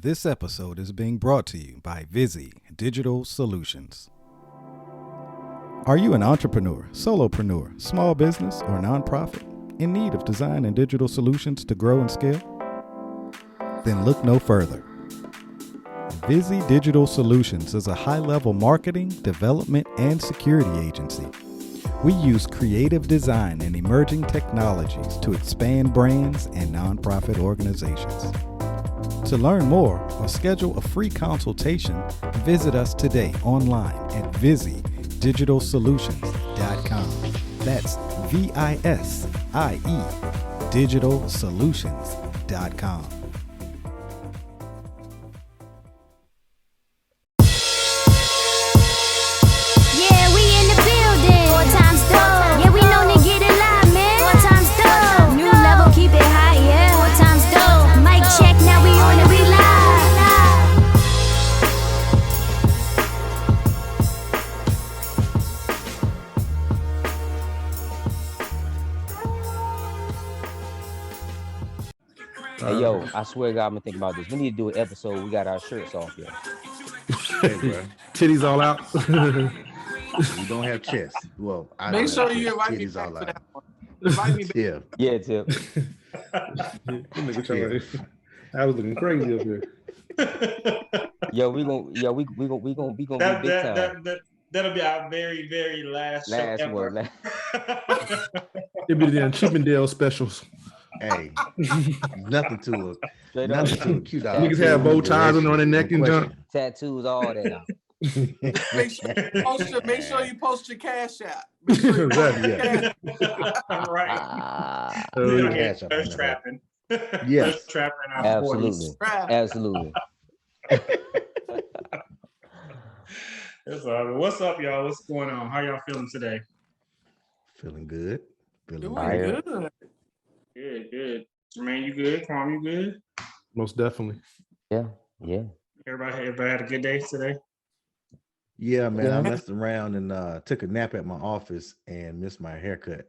This episode is being brought to you by Vizzy Digital Solutions. Are you an entrepreneur, solopreneur, small business, or nonprofit in need of design and digital solutions to grow and scale? Then look no further. Vizzy Digital Solutions is a high-level marketing, development, and security agency. We use creative design and emerging technologies to expand brands and nonprofit organizations. To learn more or schedule a free consultation, visit us today online at VizzyDigitalSolutions.com. That's VISIE digitalsolutions.com. Hey, yo, I swear to God, I'm gonna think about this. We need to do an episode. We got our shirts off here. Hey, bro. Titties all out. We don't have chest. Well, I make don't sure have you chest. invite me Titties back all for out. that one. Invite me back. Yeah. Yeah, Tip. I was looking crazy up here. Yo, we gonna be big time. That'll be our very, very last show ever. One. It'd be the damn Chippendale specials. Hey, nothing to it. Straight Nothing up. to it. Cute. Niggas have bow ties on their neck and jump. Tattoos, all that. Out. Make sure you post your cash out. Right. Cash up Thirst on trapping. Yes. Thirst trapping our Absolutely. 40s. Absolutely. That's all. What's up, y'all? What's going on? How y'all feeling today? Feeling good. Feeling Doing good. good. Good. Jermaine, you good? Kwame, you good? Most definitely. Yeah. Everybody had a good day today? Yeah, man. I messed around and took a nap at my office and missed my haircut.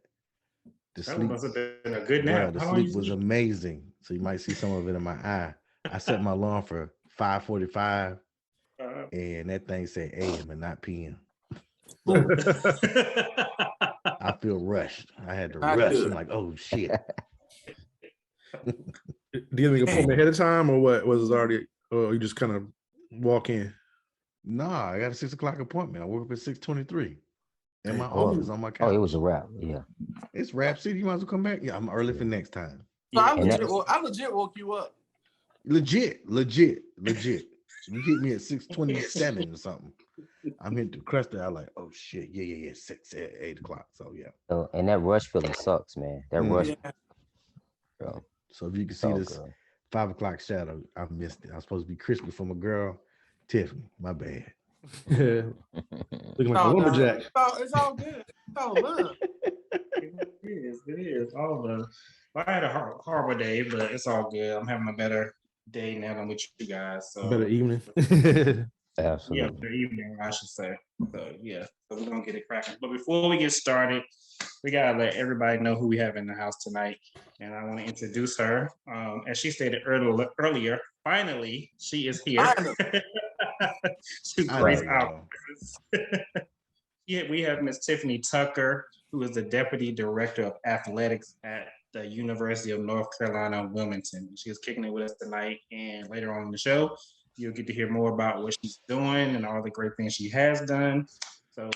The That sleep, must have been a good nap. the How long sleep you was sleep? amazing. So you might see some of it in my eye. I set my alarm for 5:45, and that thing said AM and not PM. I feel rushed. I had to Not rush. good. I'm like, oh shit. Do you make an appointment ahead of time or what? Was it already, or you just kind of walk in? Nah, I got a 6 o'clock appointment. I work up at 6:23. And my Oh. office on my couch. Oh, it was a wrap. Yeah. It's Rap City. You might as well come back. Yeah, I'm early for next time. So I And legit woke you up. Legit. You hit me at 6:27 or something. I'm hit the crust there. I'm like, oh shit, yeah, 8 o'clock. So yeah. And that rush feeling sucks, man. That rush. Yeah. Bro. So if you can see So this good. 5 o'clock shadow, I missed it. I was supposed to be crispy from a girl, Tiffany. My bad. Yeah. Looking like a Oh, no. lumberjack. It's all good. It's all love. It is. All of us. I had a horrible day, but it's all good. I'm having a better day now than with you guys. So Better evening. Absolutely. yeah, the evening, I should say. So yeah, so we're gonna get it cracking. But before we get started, we gotta let everybody know who we have in the house tonight. And I want to introduce her. As she stated earlier, finally she is here. She's graced our presence. Yeah, we have Miss Tiffany Tucker, who is the Deputy Director of Athletics at the University of North Carolina, Wilmington. She is kicking it with us tonight, and later on in the show, you'll get to hear more about what she's doing and all the great things she has done. So,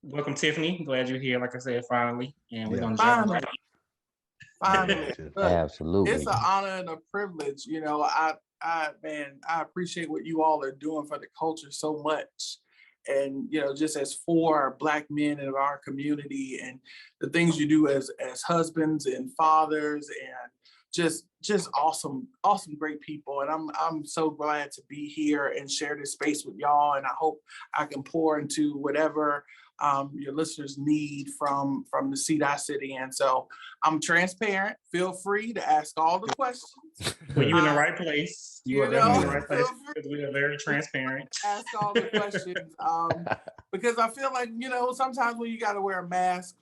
welcome, Tiffany. Glad you're here. Like I said, finally, and we're gonna jump right in. Finally. Look, Absolutely. it's an honor and a privilege. You know, I appreciate what you all are doing for the culture so much. And, you know, just as 4 Black men in our community and the things you do as husbands and fathers and just awesome, great people. And I'm so glad to be here and share this space with y'all. And I hope I can pour into whatever your listeners need from the seat I sit in. So I'm transparent. Feel free to ask all the questions. Well, you're in the right place. You are definitely in the right place feel free. because we are very transparent. Ask all the questions because I feel like, you know, sometimes when you got to wear a mask,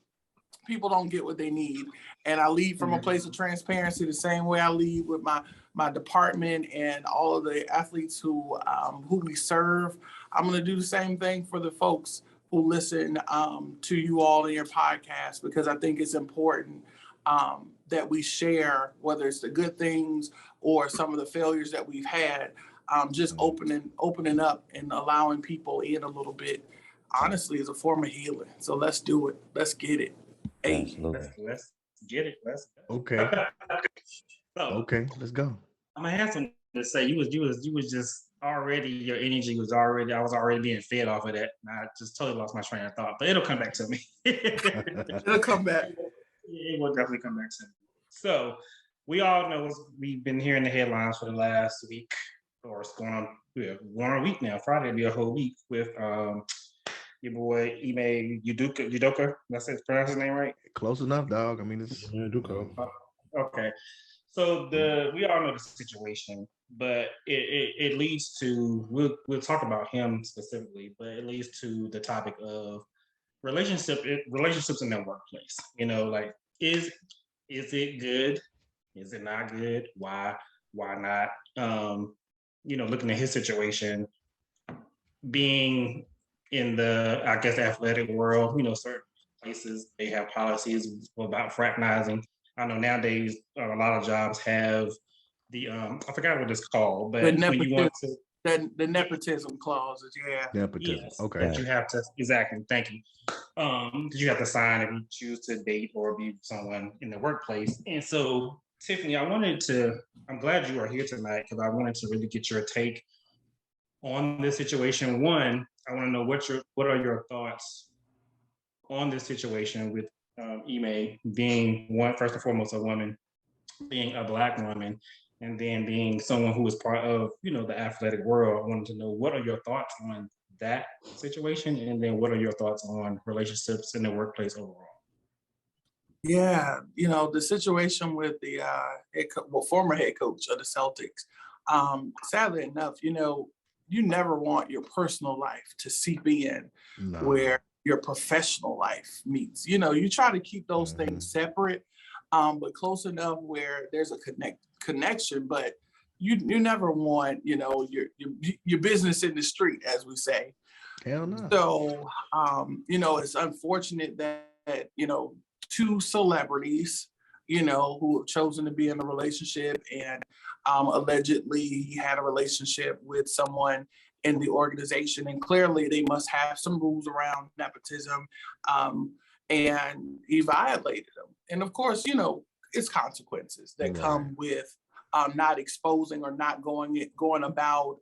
people don't get what they need. And I lead from a place of transparency the same way I lead with my my department and all of the athletes who we serve. I'm going to do the same thing for the folks who listen to you all in your podcast, because I think it's important that we share, whether it's the good things or some of the failures that we've had, just opening up and allowing people in a little bit, honestly, is a form of healing. So let's do it. Let's get it. Hey. Absolutely. Let's get it. Let's go. Okay. So, Okay, let's go. I'm gonna have something to say. You was just already, your energy was already, I was already being fed off of that. And I just totally lost my train of thought, but it'll come back to me. It'll come back. It will definitely come back to me. So we all know we've been hearing the headlines for the last week, or it's going on, one week now. Friday will be a whole week with your boy Ime Udoka. That's it. Pronounce his name right? Close enough, dog. I mean, it's okay. So we all know the situation, but it leads to, we'll talk about him specifically, but it leads to the topic of relationships in the workplace. You know, like, is it good? Is it not good? Why not? You know, looking at his situation, being in the, I guess, athletic world, you know, certain places, they have policies about fraternizing. I know nowadays a lot of jobs have the, I forgot what it's called, but when you want to, the nepotism clauses, yeah. Nepotism. Yes, Okay. that you have to, exactly, thank you. You have to sign if you choose to date or be someone in the workplace. And so, Tiffany, I'm glad you are here tonight, because I wanted to really get your take on this situation. One, I want to know what are your thoughts on this situation with Ime being one, first and foremost, a woman, being a Black woman, and then being someone who is part of, you know, the athletic world. I wanted to know, what are your thoughts on that situation, and then what are your thoughts on relationships in the workplace overall? Yeah, you know, the situation with the former head coach of the Celtics, sadly enough, you know, you never want your personal life to seep in where your professional life meets. You know, you try to keep those things separate, but close enough where there's a connection, but you never want, you know, your business in the street, as we say. Hell no. So, you know, it's unfortunate that, you know, two celebrities, you know, who have chosen to be in a relationship, and allegedly he had a relationship with someone in the organization, and clearly they must have some rules around nepotism, and he violated them. And of course, you know, it's consequences that come with not exposing or not going about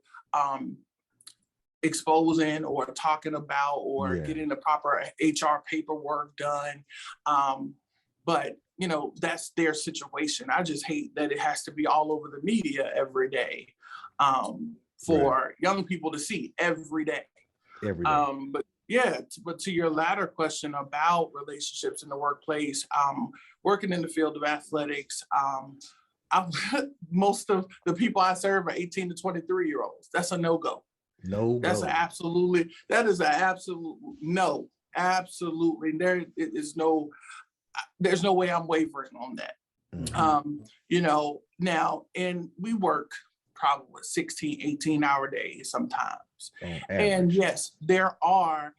exposing or talking about or getting the proper HR paperwork done. But, you know, that's their situation. I just hate that it has to be all over the media every day for young people to see every day. But yeah, but to your latter question about relationships in the workplace, working in the field of athletics, most of the people I serve are 18 to 23-year-olds. That's a no-go. That is an absolute no. Absolutely. There's no way I'm wavering on that. You know, now, and we work probably 16, 18-hour days sometimes. And yes, there are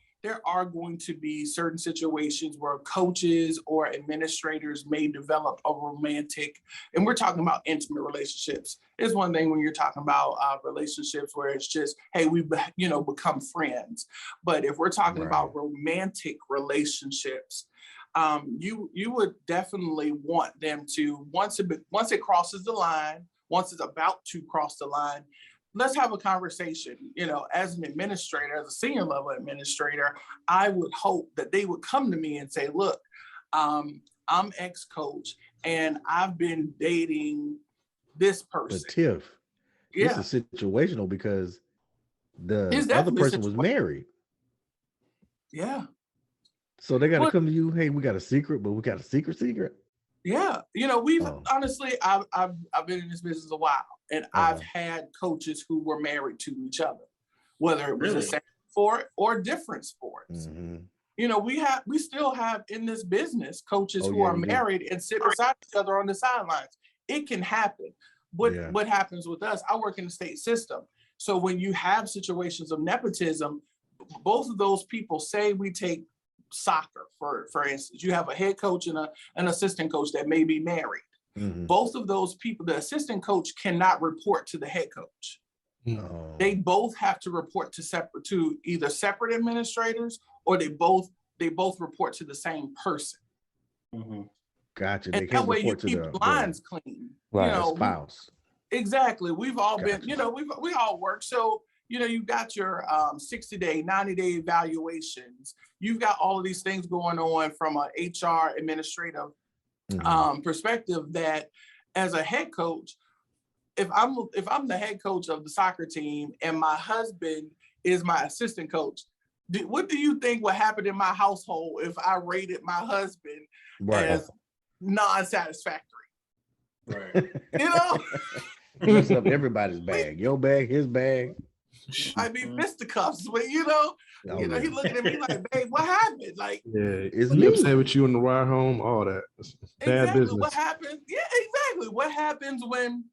going to be certain situations where coaches or administrators may develop a romantic, and we're talking about intimate relationships. It's one thing when you're talking about relationships where it's just, hey, we become friends. But if we're talking about romantic relationships, you would definitely want them to, once it crosses the line, once it's about to cross the line, let's have a conversation. You know, as an administrator, as a senior level administrator, I would hope that they would come to me and say, look, I'm ex-coach and I've been dating this person. But Tiff, this is situational because the other person was married. Yeah. So they got to come to you. Hey, we got a secret, but we got a secret. Yeah. You know, we've honestly, I've been in this business a while, and I've had coaches who were married to each other, whether it was the same sport or different sports. You know, we still have in this business coaches who are married and sit beside each other on the sidelines. It can happen. what happens with us? I work in the state system. So when you have situations of nepotism, both of those people, say we take soccer, for instance, you have a head coach and an assistant coach that may be married. Mhm. Both of those people, the assistant coach cannot report to the head coach. Oh. They both have to report to either separate administrators, or they both report to the same person. Mm-hmm. Gotcha. And They that can't way you report to keep the lines clean. Right. spouse. Exactly. We've all been, Gotcha. we all work. So, you got your 60-day, 90-day evaluations. You've got all of these things going on from an HR administrative perspective, that as a head coach, if I'm the head coach of the soccer team and my husband is my assistant coach, what do you think would happen in my household if I rated my husband as non-satisfactory? Right. Mess up everybody's bag. Your bag, his bag. I mean, fisticuffs, but he looking at me like, babe, what happened? Like, it's he me. upset with you in the ride home, all that. Bad exactly. business. What happens? Yeah, exactly. What happens when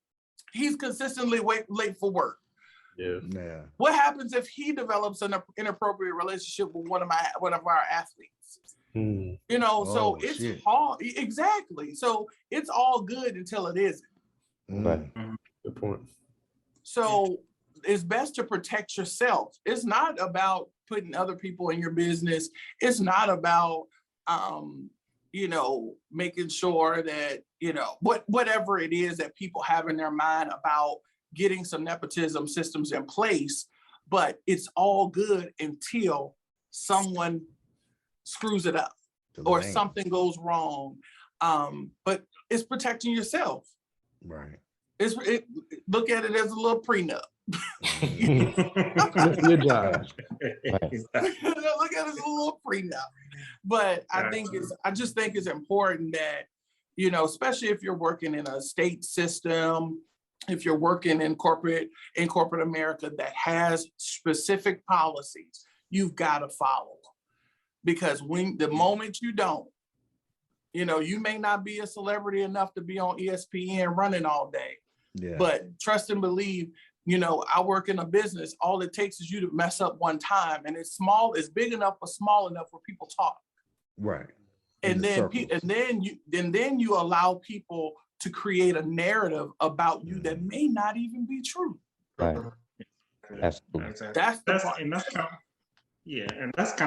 he's consistently late for work? Yeah. What happens if he develops an inappropriate relationship with one of our athletes? So it's hard. Exactly. So it's all good until it isn't. Right. Good point. So it's best to protect yourself. It's not about putting other people in your business. It's not about, making sure that, whatever it is that people have in their mind about getting some nepotism systems in place, but it's all good until someone screws it up or something goes wrong. But it's protecting yourself. Right. Look at it as a little prenup. Your job. Look at it as a little prenup. But I just think it's important that, especially if you're working in a state system, if you're working in corporate America that has specific policies, you've got to follow them. Because the moment you don't, you may not be a celebrity enough to be on ESPN running all day. Yeah. But trust and believe, I work in a business. All it takes is you to mess up one time, and it's big enough or small enough where people talk. Right. And then you allow people to create a narrative about you that may not even be true. Right. That's kind of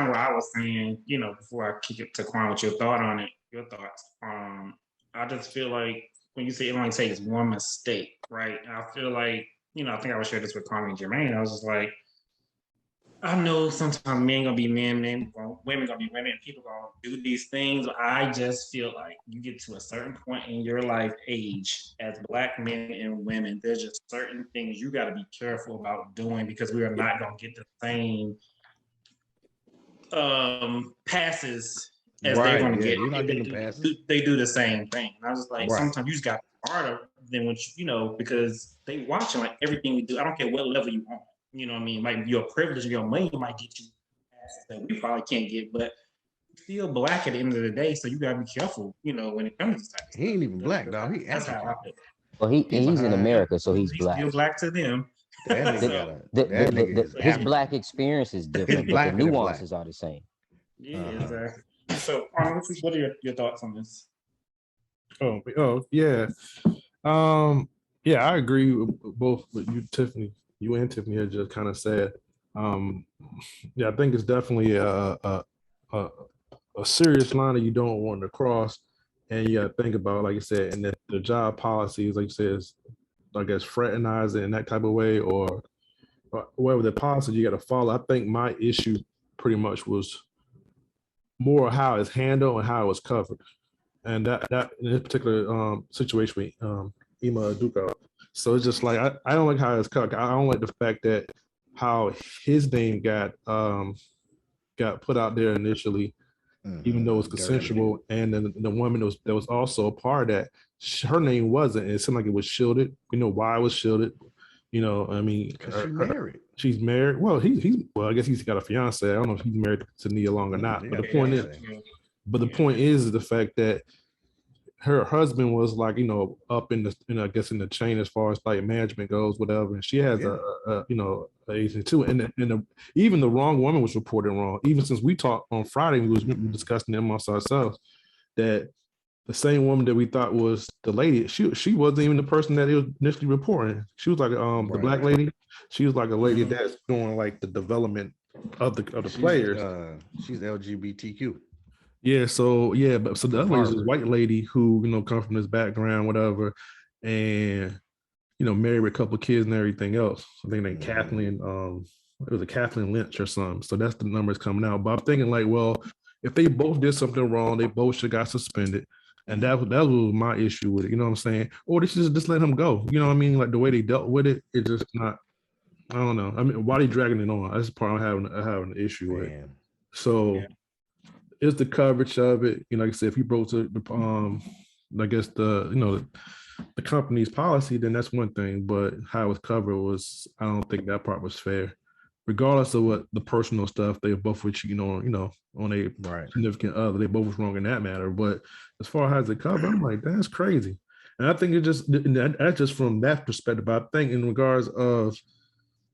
what I was saying, before I kick it to Quan with your thoughts. I just feel like when you say it only takes one mistake, right? I feel like, I think I would share this with Kwame and Jermaine. I was just like, I know sometimes men gonna be men, women gonna be women, and people gonna do these things. I just feel like you get to a certain point in your life age as Black men and women, there's just certain things you gotta be careful about doing, because we are not gonna get the same passes as they're gonna get. You're not getting the passes. They do the same thing. And I was like, sometimes you just got harder than what because they watching like everything we do. I don't care what level you on. You know what I mean? Like your privilege, your money might get you passes that we probably can't get, but still Black at the end of the day. So you gotta be careful, when it comes to that. He ain't even Black, dog. He That's African. how I feel. Well, he's in America, so he's Black. Still Black to them. His Black experience is different, but the nuances are the same. Yeah, exactly. So, what are your thoughts on this? Oh, yeah. Yeah, I agree with both what you, Tiffany. You and Tiffany had just kind of said. Yeah, I think it's definitely a serious line that you don't want to cross, and you got to think about, like you said, and the job policies, like you said, is, I guess, fraternizing in that type of way, or whatever the policy you got to follow. I think my issue pretty much was more how it's handled and how it was covered, and that in this particular situation with Ima Duka. So it's just like I don't like how it's covered. I don't like the fact that how his name got put out there initially, even though it was consensual, and then the woman that was also a part of that, her name wasn't. It seemed like it was shielded. We know why it was shielded. I mean, she's married. She's married. Well, I guess he's got a fiance. I don't know if he's married to Nia Long or not. But the point is the fact that her husband was like, up in the, I guess in the chain as far as like management goes, whatever. And she has a an agent too. And even the wrong woman was reported wrong. Even since we talked on Friday, we was discussing it amongst ourselves that the same woman that we thought was the lady, she wasn't even the person that it was initially reporting. She was like the black lady. She was like a lady that's doing like the development of the players. She's LGBTQ. Yeah, so but so the other lady is this white lady who comes from this background, whatever, and married with a couple of kids and everything else. I think named Kathleen. It was a Kathleen Lynch or something. So that's the numbers coming out. But I'm thinking like, well, if they both did something wrong, they both should got suspended. And that was my issue with it. You know what I'm saying? Or they should just let him go. You know what I mean? Like the way they dealt with it, it's just not. I don't know. I mean, why are they dragging it on? That's the part I'm having an issue with. So it's the coverage of it. Like I said, if he broke the I guess the company's policy, then that's one thing. But how it was covered I don't think that part was fair. Regardless of what the personal stuff, they both were cheating on a significant other. They both was wrong in that matter. But as far as the cover, I'm like, that's crazy. And I think that's just from that perspective. But I think in regards of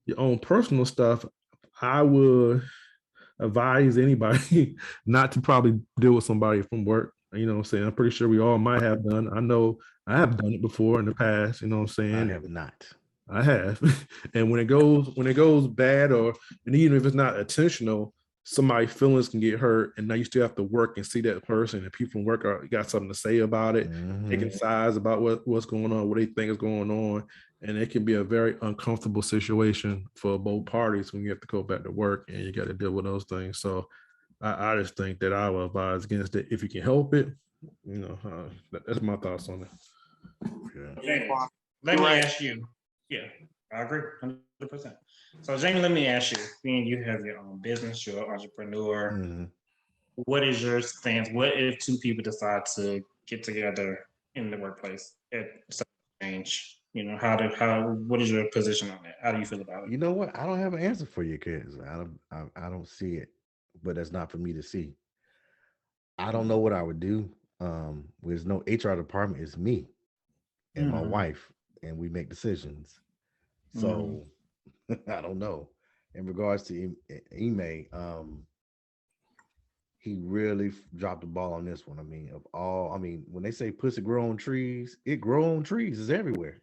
your own personal stuff, I would advise anybody not to probably deal with somebody from work. You know what I'm saying? I'm pretty sure we all might have done. I know I have done it before in the past. You know what I'm saying? I have not. I have. And when it goes bad, and even if it's not intentional, somebody's feelings can get hurt, and now you still have to work and see that person, and people from work got something to say about it, taking sides about what's going on, what they think is going on. And it can be a very uncomfortable situation for both parties when you have to go back to work and you got to deal with those things. So I just think that I would advise against it if you can help it. That's my thoughts on it. Okay. Let me ask you. Yeah, I agree 100%. So Jamie, let me ask you, being you have your own business, you're an entrepreneur, what is your stance? What if two people decide to get together in the workplace at some change? What is your position on that? How do you feel about it? You know what? I don't have an answer for you, kids. I don't see it, but that's not for me to see. I don't know what I would do. There's no HR department. It's me and my wife, and we make decisions. So I don't know. In regards to Ime, he really dropped the ball on this one. I mean, when they say pussy grow on trees, it grow on trees. It's everywhere.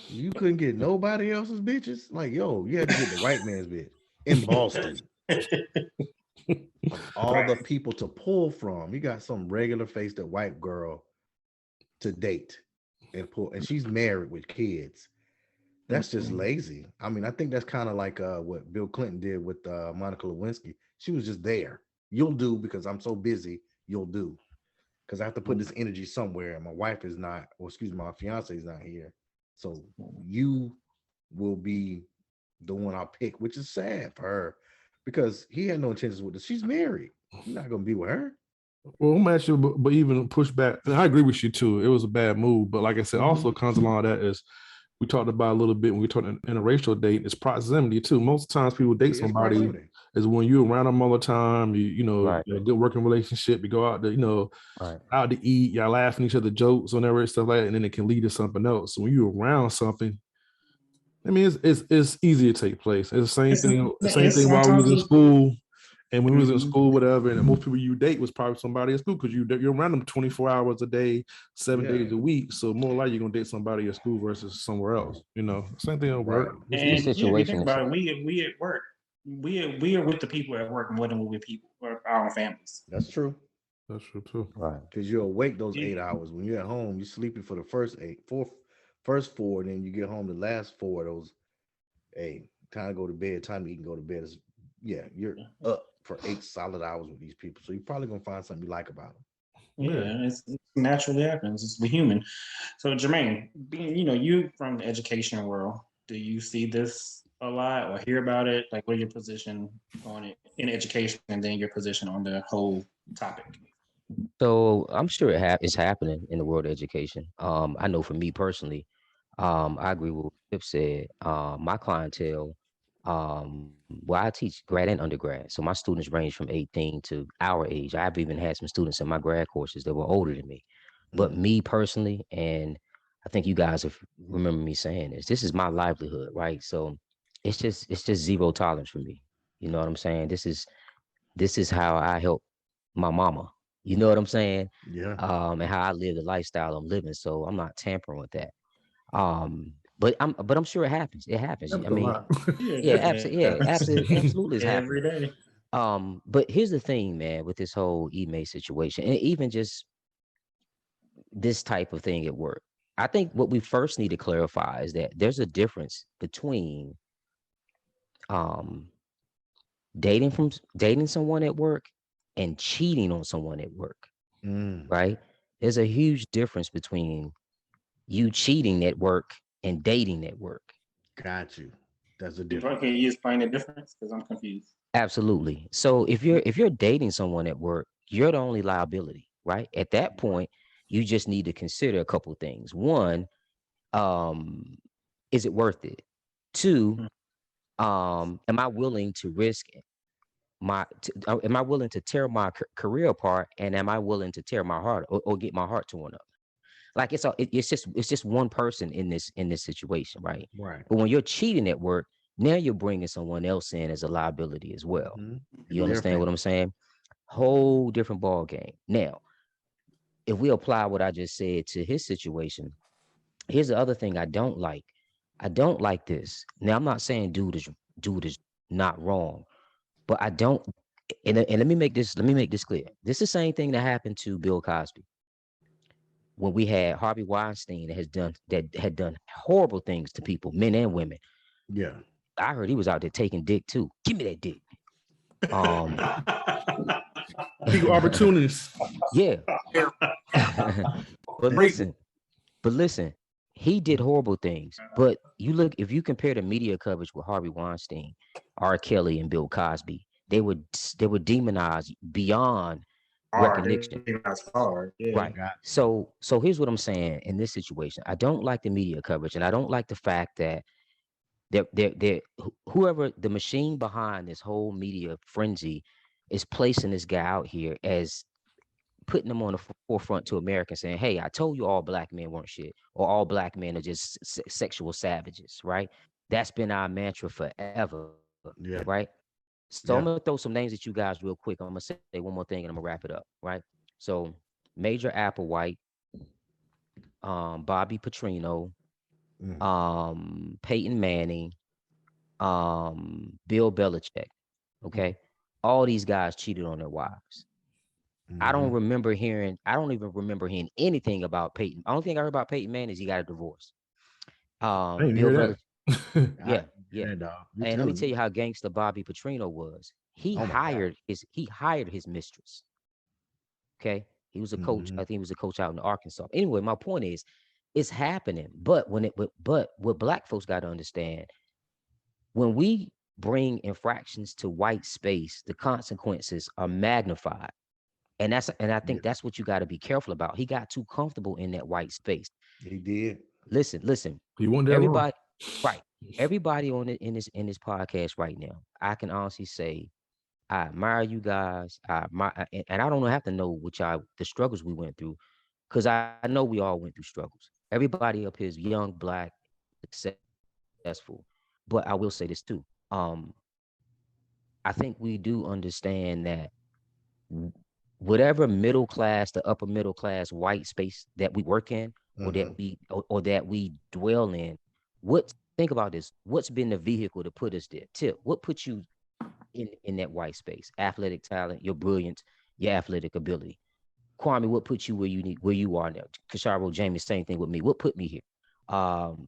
You couldn't get nobody else's bitches. Like, yo, you had to get the white man's bitch in Boston. All the people to pull from. You got some regular faced white girl to date and pull, and she's married with kids. That's just lazy. I mean, I think that's kind of like what Bill Clinton did with Monica Lewinsky. She was just there. You'll do because I'm so busy. You'll do because I have to put this energy somewhere, and my wife is not, or excuse me, my fiance is not here. So you will be the one I'll pick, which is sad for her because he had no intentions with her. She's married. You're not gonna be with her. Well, I'm actually, but even push back, and I agree with you too. It was a bad move, but like I said, also comes along that is we talked about a little bit when we talked in a racial date. It's proximity too. Most times people date somebody is when you're around them all the time. You a good working relationship. You go out to out to eat. Y'all laughing each other jokes, whatever stuff like that, and then it can lead to something else. So when you're around something, I mean, it's easy to take place. It's the same thing. The same thing while we was in school. And when we was in school, whatever, and most people you date was probably somebody at school because you're around them 24 hours a day, 7 days a week. So more likely you're gonna date somebody at school versus somewhere else. Same thing at work. And situation. You think about it, we at work, we are with the people at work more than we're with people or our own families. That's true. That's true too. Right. Because you're awake those 8 hours. When you're at home, you're sleeping for the first first four, and then you get home the last 4 of those. Hey, time to go to bed. Time to eat and go to bed. You're up for 8 solid hours with these people, so you're probably gonna find something you like about them. Yeah, it naturally happens. It's the human. So Jermaine, being you from the education world, do you see this a lot or hear about it? Like, what is your position on it in education, and then your position on the whole topic? So I'm sure it's happening in the world of education. I know for me personally, I agree with what Tiff said. My clientele Well, I teach grad and undergrad, so my students range from 18 to our age. I've even had some students in my grad courses that were older than me. But me personally, and I think you guys have remember me saying this is my livelihood, right? So it's just zero tolerance for me. You know what I'm saying? This is how I help my mama. You know what I'm saying? Yeah. And how I live the lifestyle I'm living. So I'm not tampering with that. But I'm sure it happens. It happens. That's I a mean, lot. yeah, absolutely, yeah, absolutely, it's Every happening. day. But here's the thing, man, with this whole email situation, and even just this type of thing at work. I think what we first need to clarify is that there's a difference between um dating someone at work and cheating on someone at work, Mm, right? There's a huge difference between you cheating at work and dating at work. got you. That's a Bro, difference. can you explain the difference? Because I'm confused. Absolutely. So if you're dating someone at work, you're the only liability, right? At that point, you just need to consider a couple of things. One, um, is it worth it? Two, Hmm. am I willing to risk am I willing to tear my career apart, and am I willing to tear my heart or get my heart torn up? Like it's just one person in this situation, right? Right. But when you're cheating at work, now you're bringing someone else in as a liability as well. Hmm. You Their understand what I'm family. saying? Whole different ball game. Now, if we apply what I just said to his situation, here's the other thing I don't like. I don't like this. Now, I'm not saying dude is not wrong, but I don't. And let me make this clear. This is the same thing that happened to Bill Cosby when we had Harvey Weinstein that had done horrible things to people, men and women. Yeah. I heard he was out there taking dick too. Give me that dick. Um, Equal opportunities. yeah. Yeah, but great. listen, but listen, he did horrible things. But if you compare the media coverage with Harvey Weinstein, R. Kelly, and Bill Cosby, they were demonized beyond Hard. recognition. That's hard. Yeah. Right. Got So here's what I'm saying in this situation. I don't like the media coverage, and I don't like the fact that whoever the machine behind this whole media frenzy is placing this guy out here as putting them on the forefront to America, saying, "Hey, I told you all black men weren't shit, or all black men are just sexual savages." Right? That's been our mantra forever. yeah. Right? So I'm Yeah. gonna throw some names at you guys real quick. I'm gonna say one more thing, and I'm gonna wrap it up. Right? So Major Applewhite, Bobby Petrino, Mm, Peyton Manning, Bill Belichick. Okay, all these guys cheated on their wives. mm-hmm. I don't even remember hearing anything about Peyton. I don't think I heard about Peyton Manning is he got a divorce. I didn't Bill hear Belichick, that. I yeah, yeah. yeah, dog. You And let me telling tell me. you how gangster Bobby Petrino was. He Oh my God. hired his mistress. Okay, he was a coach. I Hmm. think he was a coach out in Arkansas. Anyway, my point is, it's happening. But what black folks got to understand, when we bring infractions to white space, the consequences are magnified. And I Yeah. think that's what you got to be careful about. He got too comfortable in that white space. He did. Listen. You weren't that wrong. Everybody, right? Everybody on it in this podcast right now, I can honestly say I admire you guys. And I don't have to know the struggles we went through, because I know we all went through struggles. Everybody up here is young, black, successful. But I will say this too. Um, I think we do understand that whatever middle class, the upper middle class white space that we work in, Hmm. or that we dwell in, think about this. What's been the vehicle to put us there? Tip, what put you in that white space? Athletic talent, your brilliance, your athletic ability. Kwame, what put you where you are now? Kasharo, Jamie, same thing with me. What put me here? Um,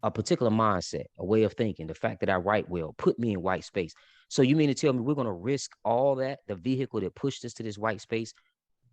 a particular mindset, a way of thinking, the fact that I write well, put me in white space. So you mean to tell me we're gonna risk all that, the vehicle that pushed us to this white space,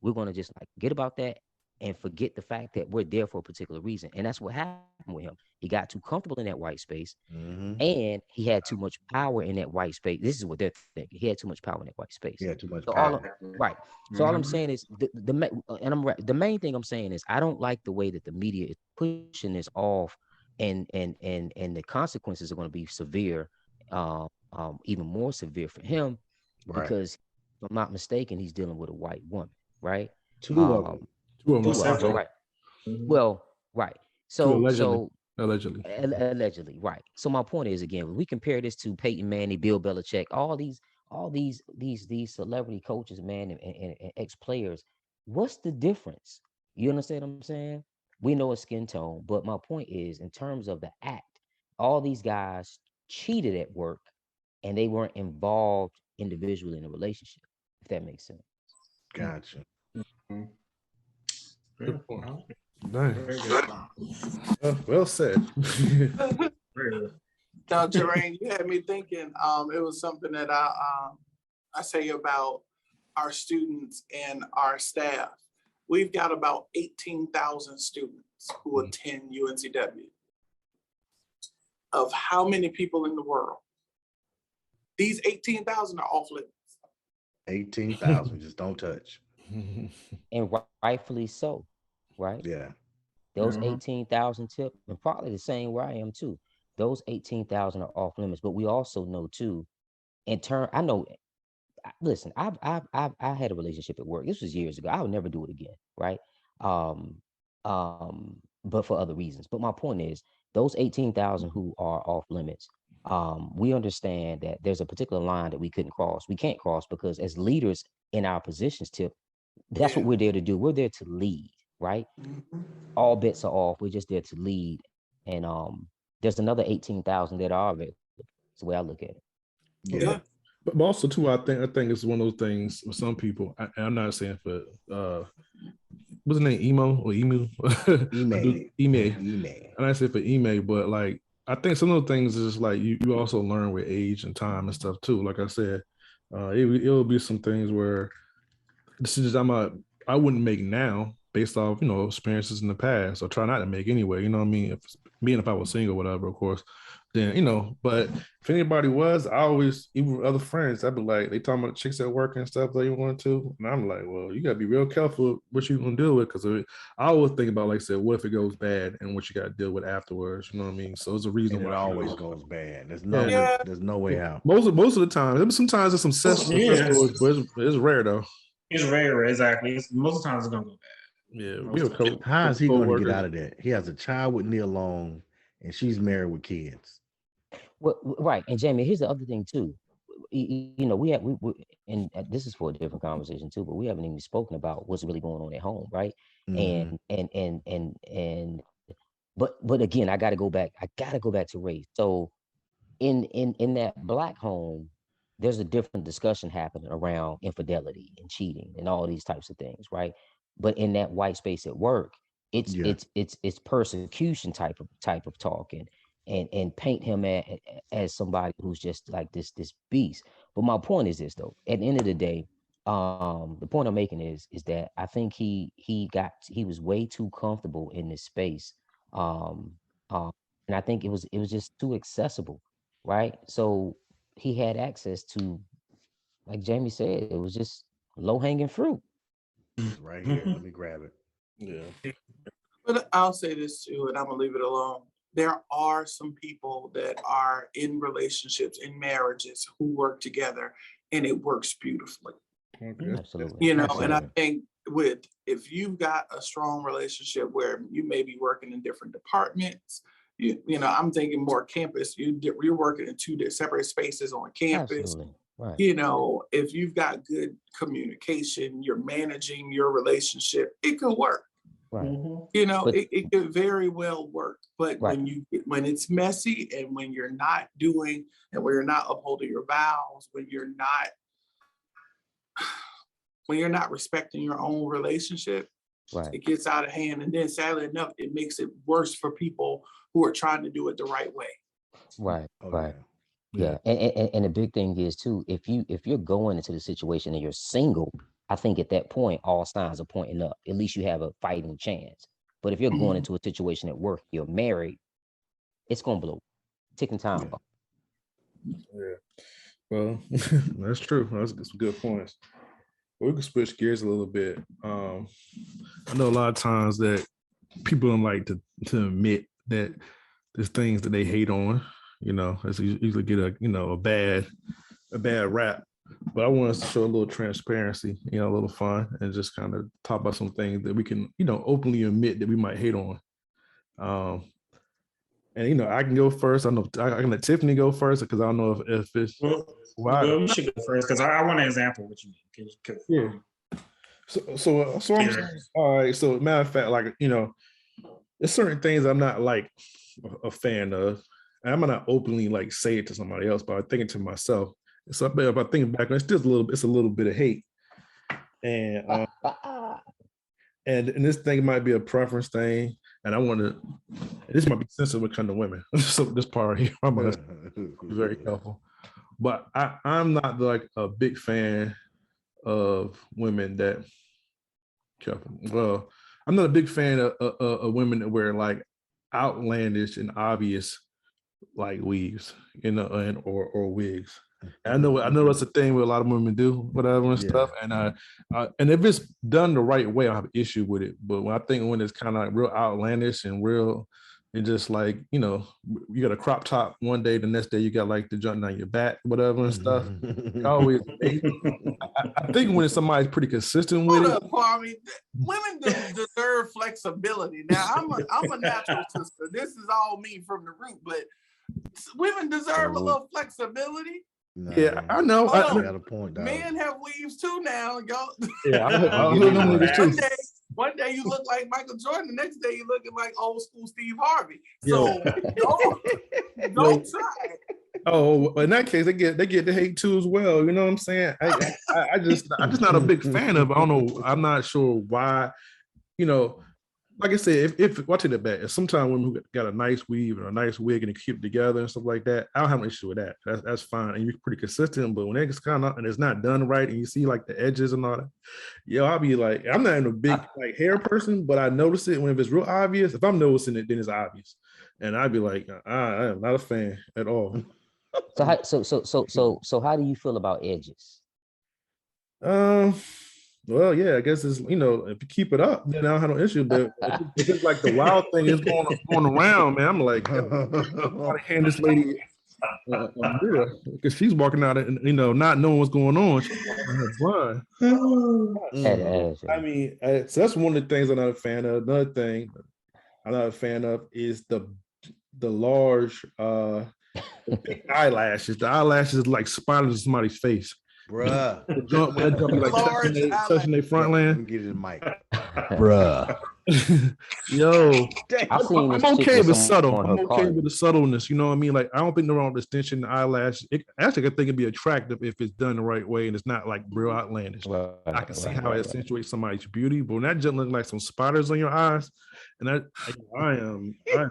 we're gonna just like forget about that and forget the fact that we're there for a particular reason? And that's what happened with him. He got too comfortable in that white space, Hmm. and he had too much power in that white space. This is what they're thinking. He had too much power in that white space. He had too much So power. right. So all I'm saying is the main thing I'm saying is I don't like the way that the media is pushing this off, and the consequences are going to be severe. even more severe for him Right. because, if I'm not mistaken, he's dealing with a white woman, right? Two of them. Two of Two them, separate. Right. Mhm. Well, right. two So, allegedly, so allegedly. allegedly, right. So my point is, again, when we compare this to Peyton Manning, Bill Belichick, all these celebrity coaches, man, and ex players, what's the difference? You understand what I'm saying? We know it's skin tone, but my point is, in terms of the act, all these guys cheated at work, and they weren't involved individually in a relationship. If that makes sense. Gotcha. Mhm. Good point. Well, Dang. very good. Well said. Very good. Now, Jermaine, you had me thinking. It was something that I say about our students and our staff. We've got about 18,000 students who attend UNCW. Of how many people in the world? These 18,000 are off limits. 18,000. Just don't touch. And rightfully so, right? Yeah. Those Mhm. 18,000 tip, and probably the same where I am too. Those 18,000 are off limits, but we also know too, in turn, I know. Listen, I had a relationship at work. This was years ago. I would never do it again, right? Um, but for other reasons. But my point is, those 18,000 who are off limits, we understand that there's a particular line that we couldn't cross. We can't cross because as leaders in our positions, Tip, that's Yeah. what we're there to do. We're there to lead, right? Mhm. All bets are off. We're just there to lead. And there's another 18,000 that are available. That's the way I look at it. Yeah. Yeah. But also too, I think it's one of those things with some people. I'm not saying for what's the name, emo or emu? Email. Email. Email. And I say for email, but like I think some of the things is just like you also learn with age and time and stuff too. Like I said, it'll be some things where decisions I wouldn't make now based off experiences in the past, or try not to make anyway. You know what I mean? If I was single, whatever, of course. Then but if anybody was, I always, even with other friends, I'd be like, they talking about chicks at work and stuff that you want to, and I'm like, well, you gotta be real careful what you gonna deal with, because I always think about, like I said, what if it goes bad and what you gotta deal with afterwards. You know what I mean? So it's a reason And it why always goes bad. Yeah. There's no way out. Most of the time. Sometimes there's some success Yes. stories, but it's rare though. It's rare, exactly. Most of the time it's gonna go bad. Yeah, Most we of were the time. How is he going to get co-workers. out of that? He has a child with Neil Long, and she's married with kids. Well, right. And Jamie, here's the other thing too. And this is for a different conversation too, but we haven't even spoken about what's really going on at home, right? Mhm. And but again, I got to go back. I got to go back to race. So in that black home, there's a different discussion happening around infidelity and cheating and all these types of things, right? But in that white space at work, it's Yeah. it's persecution type of talk, and paint him as somebody who's just like this beast. But my point is this though, at the end of the day, the point I'm making is that I think he was way too comfortable in this space. Um, and I think it was just too accessible, right? So he had access to, like Jamie said, it was just low hanging fruit. It's right here. Let me grab it. Yeah. But I'll say this too, and I'm gonna leave it alone. There are some people that are in relationships, in marriages, who work together, and it works beautifully. Okay. Absolutely. And I Absolutely. think if you've got a strong relationship where you may be working in different departments, I'm thinking more campus. You're working in two separate spaces on campus. Absolutely. Right. If you've got good communication, you're managing your relationship, it could work. Right. Mhm. But It could very well work. But right. when it's messy, and when you're not doing, and when you're not upholding your vows, when you're not respecting your own relationship, Right. it gets out of hand. And then sadly enough, it makes it worse for people who are trying to do it the right way. Right. Oh, Right. yeah. Yeah. And the big thing is too, if you're going into the situation and you're single, I think at that point all signs are pointing up. At least you have a fighting chance. But if you're going into a situation at work, you're married, it's gonna blow. Ticking time Yeah. bomb. Yeah. Well, that's true. That's some good points. We can switch gears a little bit. I know a lot of times that people don't like to admit that there's things that they hate on, You know, it's usually get a bad rap. But I want us to show a little transparency, a little fun, and just kind of talk about some things that we can, openly admit that we might hate on. And I can go first. I know I can let Tiffany go first because I don't know if it's. Well, you should go first because I want an example. What you mean? Yeah. So I'm saying, all right. So matter of fact, like there's certain things I'm not like a fan of. And I'm not openly like say it to somebody else, but I think it to myself. So if I think back, it's a little bit of hate, and this thing might be a preference thing, and I want to. This might be sensitive when it comes to women. So this part here, I'm gonna be very careful. But I'm not like a big fan of women that. Careful. Well, I'm not a big fan of women that wear like outlandish and obvious like weaves, or wigs. And I know that's a thing where a lot of women do, whatever and stuff. And if it's done the right way, I have an issue with it. But when it's kind of like real outlandish and real, and just like you got a crop top one day, the next day you got like the junk down your back, whatever and stuff. Always, I think when somebody's pretty consistent with it. Kwame, women deserve flexibility. Now I'm a natural sister. This is all me from the root, but women deserve a little flexibility. No, yeah, I know. I got a point. Dog. Men have weaves too now, y'all. Yeah, one day you look like Michael Jordan, the next day you looking like old school Steve Harvey. So don't try it. Oh, in that case, they get the hate too as well. You know what I'm saying? I'm just not a big fan of it. I don't know. I'm not sure why. Like I said, if I take that back, if sometimes women who got a nice weave and a nice wig and they keep it together and stuff like that, I don't have an issue with that. That's fine. And you're pretty consistent, but when it's kind of and it's not done right and you see like the edges and all that, I'll be like, I'm not even a big like hair person, but I notice it when it's real obvious. If I'm noticing it, then it's obvious. And I'd be like, I am not a fan at all. So how do you feel about edges? Well, yeah, I guess it's if you keep it up, then I don't have no issue. But if it's like the wild thing is going around, man, I'm like, I gotta hand this lady a mirror because she's walking out and not knowing what's going on. She's blind. I mean, so that's one of the things I'm not a fan of. Another thing I'm not a fan of is the large the big eyelashes. The eyelashes like spiders in somebody's face. Bruh. Like touching their front land. Get it, Mike. Bruh. Yo, I'm okay with subtle. I'm okay with the subtleness. You know what I mean? Like, I don't think the wrong distinction, the eyelash. Actually, I think it'd be attractive if it's done the right way and it's not like real outlandish. I can see how it accentuates somebody's beauty, but when that just looks like some spiders on your eyes, and I'm your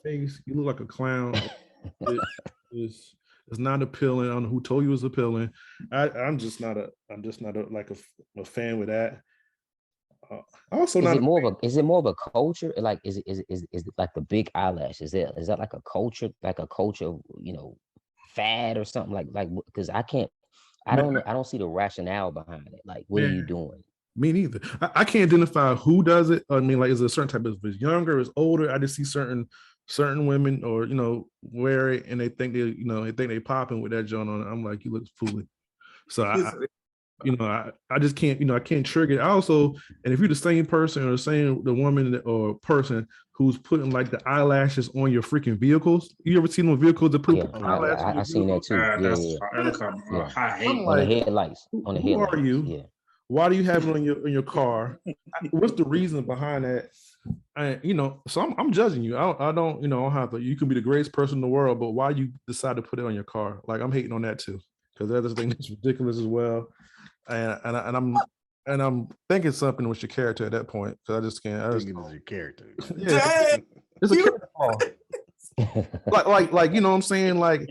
face. You look like a clown. It's not appealing. I don't know who told you it was appealing. I'm just not a fan with that. Also, is it more of a culture? Like, is it like the big eyelash? Is that like a culture, fad or something like? Because I don't see the rationale behind it. Like, what are you doing? Me neither. I can't identify who does it. I mean, like, is it a certain type of, if it's younger, it's older? I just see certain women or wear it and they think they popping with that joint on. I'm like, you look foolish. So I just can't I can't trigger it. I also, and if you're the same person or the woman or person who's putting like the eyelashes on your freaking vehicles, you ever seen those vehicles that put eyelashes? I seen that too. On the headlights. Who are you? Yeah. Why do you have it on your car? What's the reason behind that? So I'm judging you. I don't have to. You can be the greatest person in the world, but why you decide to put it on your car? Like, I'm hating on that too, because that's the thing that's ridiculous as well. And I'm thinking something with your character at that point, because I just can't. I think it was your character. Yeah, it's a character flaw. like you know what I'm saying? Like,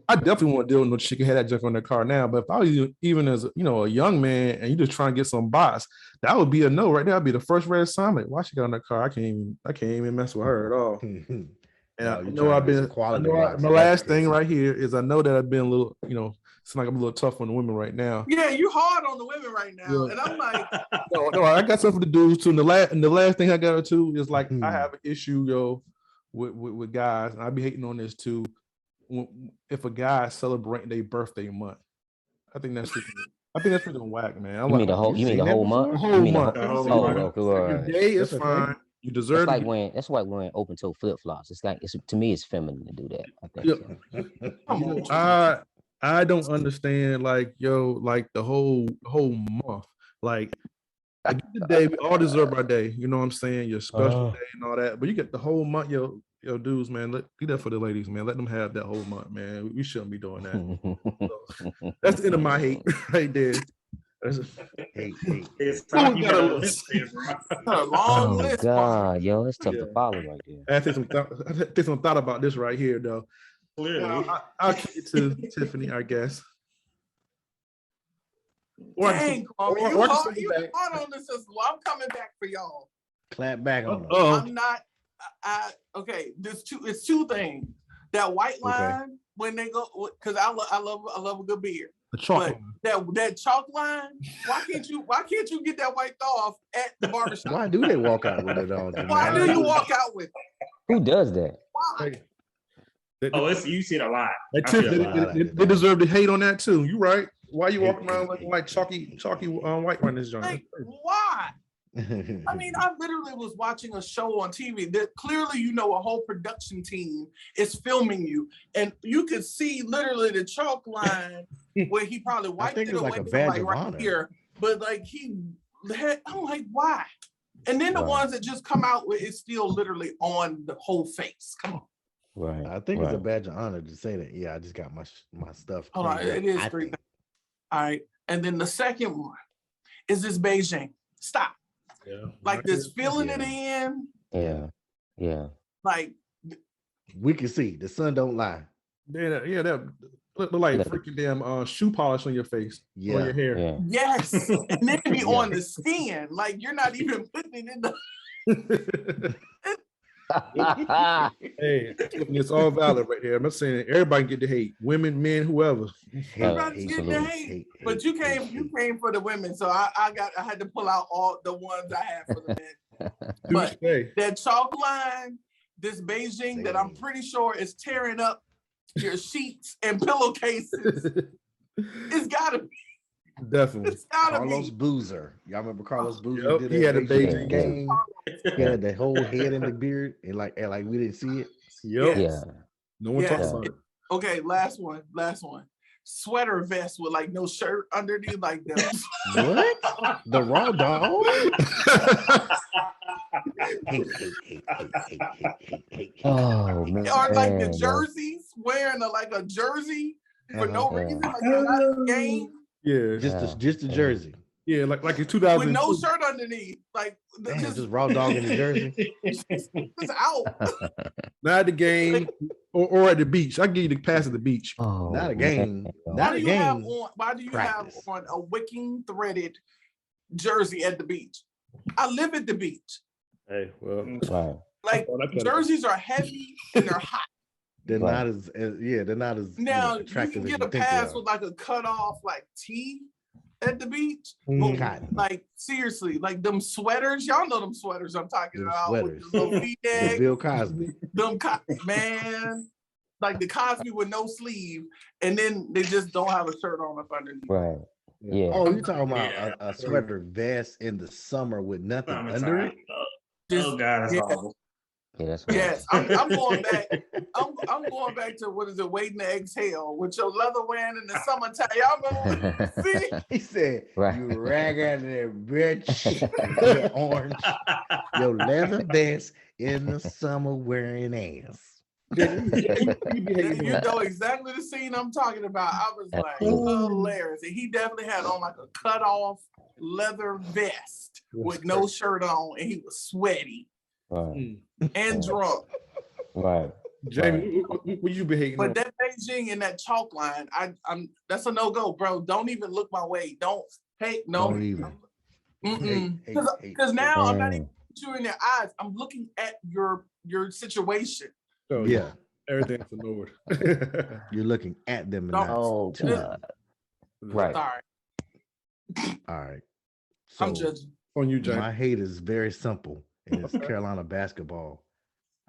I definitely want to deal with no chick who had that junk on their car now. But if I was even as a young man and you just trying to get some box, that would be a no right there. I'd be the first red sign. Like, why she got on that car? I can't even mess with her at all. And the last thing right here is I know that I've been a little, it's like I'm a little tough on the women right now. Yeah, you hard on the women right now. Yeah. And I'm like, no, I got something to do too. And the last thing I got to is like, I have an issue, with guys, and I be hating on this too. If a guy celebrating their birthday month, I think that's freaking whack, man. I'm You mean like, the whole? You mean seen the that whole month? before? the You whole mean the month. whole? The whole Oh, month. okay, Your right. day is That's a thing. fine. You That's deserve like to when open toe flip flops. It's like to me, it's feminine to do that. I think Yeah. so. Come You know, on. I don't understand like the whole month. Like I get the day, we all deserve our day. You know what I'm saying? Your special day and all that. But you get the whole month, yo, dudes, man. Do that for the ladies, man. Let them have that whole month, man. We shouldn't be doing that. So, that's the end of my hate right there. Hate. It's Who like you got got a a list? list there, bro. A long Oh list, God, yo, it's tough Yeah. to follow right there. I take some thought about this right here, though. Clearly. I'll kick it to Tiffany, I guess. Or I can Dang, send- Kwame, or- you or I can hard, send it you back. hard on this as well. I'm coming back for y'all. Clap back on them. I'm not. Okay. It's two things. That white Okay. line when they go, because I love a good beer. The chocolate. But that chalk line, why can't you get that wiped off at the barbershop? Why do they walk out with it on? Why do man? you walk out with it? Who does that? Why? Oh, you see it a lot. Hey, I see Tiff, it a lot. they deserve to hate on that too. You right. Why you walking around looking hate. like chalky white on this joint? Like, why? I mean, I literally was watching a show on TV that clearly, a whole production team is filming you, and you could see literally the chalk line where he probably wiped think it it's like away a from, badge like of right honor. here, but like I'm like, why? And then the Right. ones that just come out with it's still literally on the whole face. Come on. Right. I think it's a right. badge of honor to say that. Yeah, I just got my stuff. Hold on, cleaned up, it is I three. think. All right, and then the second one is this Beijing. Stop. Yeah. Like this filling it Yeah. in. Yeah. Like We can see the sun don't lie. That look like Yeah. freaking damn shoe polish on your face, Yeah. on your hair. Yeah. yes, and then be Yeah. on the skin. Like you're not even putting it in the. Hey, Tiffany, it's all valid right here. I'm not saying everybody can get the hate. Women, men, whoever. Everybody's getting the hate. But you came for the women, so I had to pull out all the ones I had for the men. But that chalk line, this Beijing that I'm pretty sure is tearing up your sheets and pillowcases. It's gotta be. Definitely. It's gotta Carlos be. Boozer. Y'all remember Carlos Boozer? Yep, did he that had a Beijing Beijing game. He had the whole head and the beard, and like we didn't see it. Yep. Yes. Yeah. No one talks about it. Okay, last one. Sweater vest with like no shirt underneath, like them. What? The raw dog? hate. Oh man. Or like the jerseys, wearing a jersey for no reason, like you're not in the game. Yeah. Just the jersey. Yeah, like in 2000. With no shirt underneath. Like just raw dog in the jersey. It's out. Not at the game or at the beach. I give you the pass at the beach. Oh, Not a game. Why do you have on a wicking threaded jersey at the beach? I live at the beach. Hey, well, Right. Like jerseys are heavy and they're hot. They're not as they're not as now attractive. You can get a pass with like a cut off like tee at the beach. Like seriously, like them sweaters. Y'all know them sweaters I'm talking about. Sweaters. With the little V-neck, Bill Cosby. Man. Like the Cosby with no sleeve, and then they just don't have a shirt on up underneath. Right. Yeah. Oh, you're talking about a sweater vest in the summer with nothing under it? Oh God, it's awful. Yeah, that's right. Yes, I'm going back. I'm going back to what is it? Waiting to exhale with your leather wearing in the summertime. Y'all remember? See? He said, Right. "You raggedy bitch, your orange, your leather vest in the summer wearing ass." You know exactly the scene I'm talking about. I was like, hilarious. And he definitely had on like a cut off leather vest with no shirt on, and he was sweaty. Right. And drunk. Right. Jamie, what you be hating on? But that Beijing and that chalk line, I'm that's a no-go, bro. Don't even look my way. Don't even. Because now I'm not even you in their eyes. I'm looking at your situation. So, yeah. Everything's ignored. You're looking at them. Oh, God. Right. Sorry. All right. So I'm judging. On you, Jamie. My hate is very simple, and it's Carolina basketball.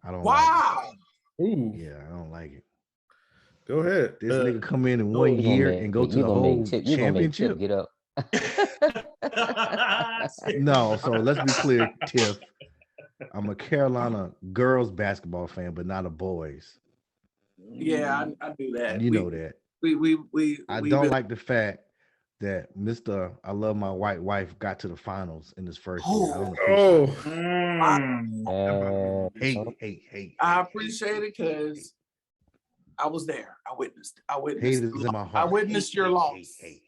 I don't Wow. Ooh, like it. Yeah, I don't like it. go ahead. This nigga come in one You gonna year make and go to you the gonna whole make Tip, you gonna make Tip championship. get up. No, so let's be clear, Tiff. I'm a Carolina girls basketball fan, but not a boys. Yeah, I knew that. You know that. We I don't like the fact that Mr. I Love My White Wife got to the finals in his first year. I don't appreciate Oh, Uh, hate. I appreciate it because I was there. I witnessed. Hate is in my heart. I witnessed your loss. Hate.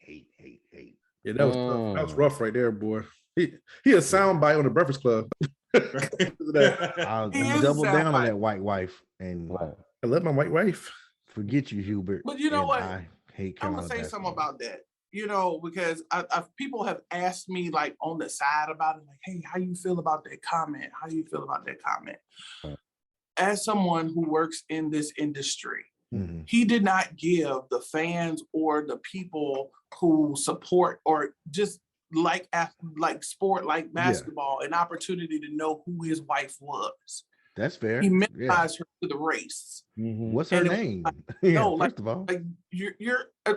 yeah, that was tough. That was rough right there, boy. He a soundbite on the Breakfast Club. I'll He is double a down on soundbite. that white wife and right. I love my white wife. forget you, Hubert. But you know and what? I hate I'm Carolina gonna say something basketball. about that. You know, because people have asked me like on the side about it, like, hey, how you feel about that comment? How do you feel about that comment? Right. As someone who works in this industry, Mhm. he did not give the fans or the people who support or just like sport, like basketball, an opportunity to know who his wife was. That's fair. He Yeah. minimized her to the race. What's her And it- name? No, First of all. like you're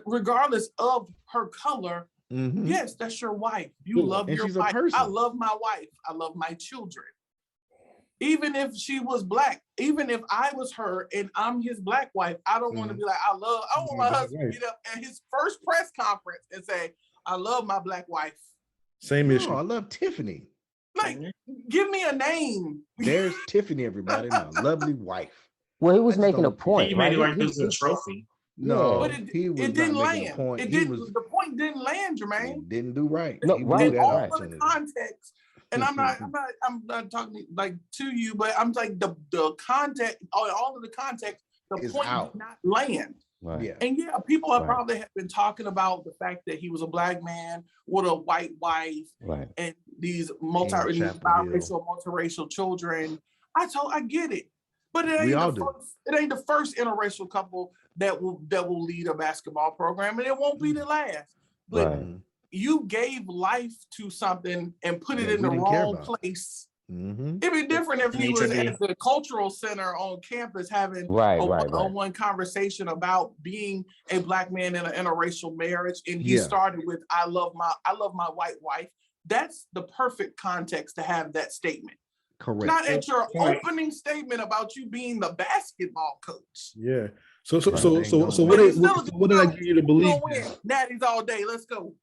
regardless of her color, Mhm. yes, that's your wife. You Yeah, love and your she's a wife. person. I love my wife. I love my children. Even if she was black, even if I was her and I'm his black wife, I don't want to be like, I want my husband to get up at his first press conference and say, I love my black wife. Same No, issue. I love Tiffany. Like, give me a name. There's Tiffany, everybody, my lovely wife. Well, he was I just making a don't point, He right? made it like He- this is a trophy. No, But he was it didn't not making land. a point. It He didn't. was The point didn't land, Jermaine. he didn't do right. No, He right, blew that All of the opportunity. context, and I'm not talking like to you, but I'm like the context, all of the context, the Is point out. did not land. right. Yeah. And yeah, people have Right. probably have been talking about the fact that he was a black man with a white wife Right. and these In biracial, multiracial children. I get it, but it We ain't all the do. first. It ain't the first interracial couple that will lead a basketball program, and it won't be the last. But Right. Mhm. you gave life to something and put it That in we the didn't care wrong about. place. Mhm. It'd be different if he Need to was be. at the cultural center on campus having Right, a right, right. one-on-one conversation about being a black man in an interracial marriage. And he Yeah. started with, I love my white wife. That's the perfect context to have that statement. Correct. Not at your Point. opening statement about you being the basketball coach. Yeah. So Right. what But did I give you to You believe? gonna win. Natty's all day. Let's go.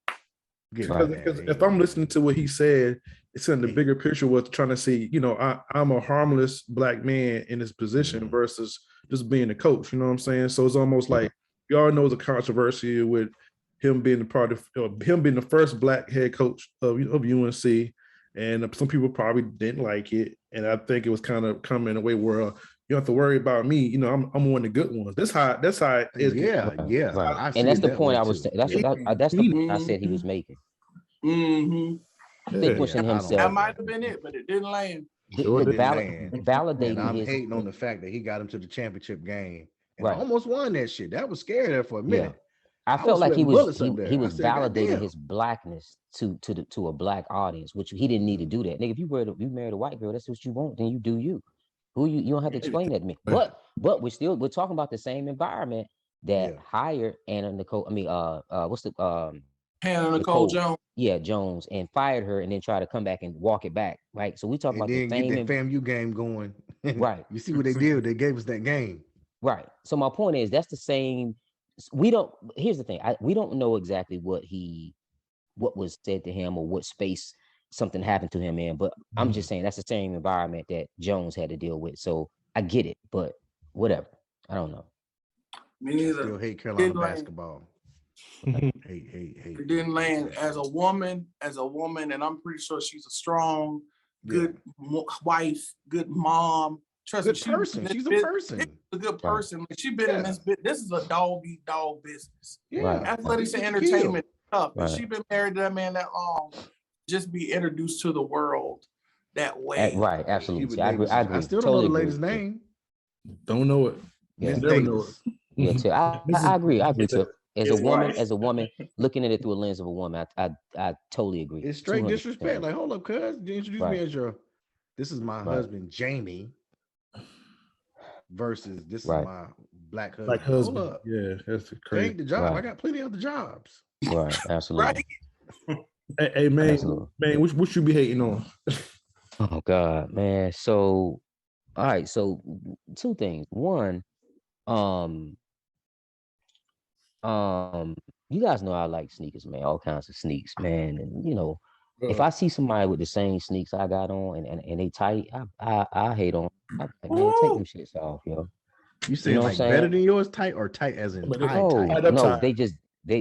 Get Right. that, Because hey. if I'm listening to what he said, it's in the Hey. bigger picture was trying to see, I'm a harmless black man in this position Mhm. versus just being a coach. You know what I'm saying? So it's almost like we all know the controversy with him being him being the first black head coach of UNC, and some people probably didn't like it. And I think it was kind of coming in a way where you don't have to worry about me. I'm one of the good ones. That's how it is. Yeah, yeah. Right. I see And that's it the that point way, I was. too. That's Yeah. that's the point I said he was making. Mm-hmm. Distinguishing Yeah, I don't himself, That like might have been it, but it didn't land. Sure did. land. validating And I'm his. hating on the fact that he got him to the championship game and Right. almost won that shit. That was scary there for a minute. I was felt like he sweating was bullets up there. he I was said, validating "Goddamn." his blackness to a black audience, which he didn't need to do that. Nigga, if you married a white girl, that's what you want, then you do you. You don't have to explain that to me. But we're talking about the same environment that Yeah. hired Anna Nicole. I mean, what's the Hannah Nicole Jones. Yeah, Jones, and fired her, and then try to come back and walk it back. Right. So we talk And about the then get same. that FAMU game going. Right. You see what they did? They gave us that game. Right. So my point is that's the same. Here's the thing. We don't know exactly what was said to him or what space something happened to him in, but I'm just saying that's the same environment that Jones had to deal with. So I get it, but whatever. I don't know. Me I neither. still hate Carolina Didn't land. basketball. Mhm. Hate. It didn't land as a woman, and I'm pretty sure she's a strong, good wife, good mom. Trust Good me, person. She's a person. a good person. Like, she's been in this. This is a dog eat dog business. Yeah. Right. Athletics and Kill. entertainment is tough. Right. If she's been married to that man that long, just be introduced to the world that way. Right. Absolutely. Hubert See, I agree. Davis. I still don't know the lady's name. Don't know it. Yeah. Miss Never know Davis. Yeah, too. I agree. I agree too. As His a woman, wife. looking at it through a lens of a woman, I totally agree. It's straight 200%. disrespect. Like, hold up, cuz. You introduce me Right. as this is my Right. husband, Jamie. versus this is Right. my black husband. Like Hold husband. up. Yeah, that's That crazy. ain't the job. I Right. got plenty of other jobs. Right. Absolutely. Right? Hey man, Absolutely. what you be hating on? Oh God, man. So, all right. So, two things. One, um, you guys know I like sneakers, man. All kinds of sneaks, man. And if I see somebody with the same sneaks I got on and they tight, I hate on. I'm like, man, take them shits off, yo. You saying know what I'm like saying? better than yours tight or tight as in But it- tight No, tight? Tied up no, tight.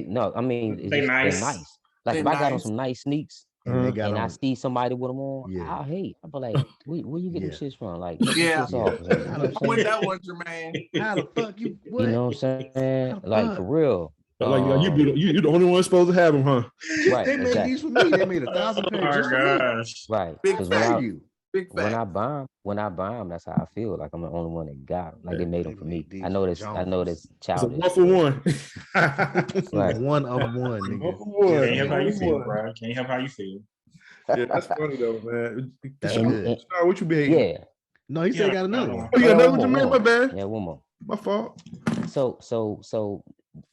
no. I mean, They they're nice. nice. Like They if I got on nice. some nice sneaks And they got and I on. see somebody with them on, Yeah. I'll hate. I'll be like, where you get them Yeah. shits from? Like, take them Yeah. shits Yeah. off. Or something. How You know the what I'm I'm with saying? that one, Jermaine. How the fuck you what? You know what I'm saying? How the Like fuck? for real. Like you the only one supposed to have them, huh? Right, They made exactly. these for me. They made 1,000 Oh pair my just for me. gosh. Right. Big Because fact. You. Big when I fact. buy them, that's how I feel. Like I'm the only one that got them. Like they made They them for made me. these I know for that's Jones. It's a childish. one for one. Right. One of one, One nigga. for one. Can't help how you One for feel, one. bro. Can't help how you feel. Yeah, that's funny though, man. That's Sorry, good. what you be hating on? Yeah. No, he said he Yeah, got another one. Oh, you got Yeah, another one one, more, Jermaine? My bad. Yeah, one more. My fault. So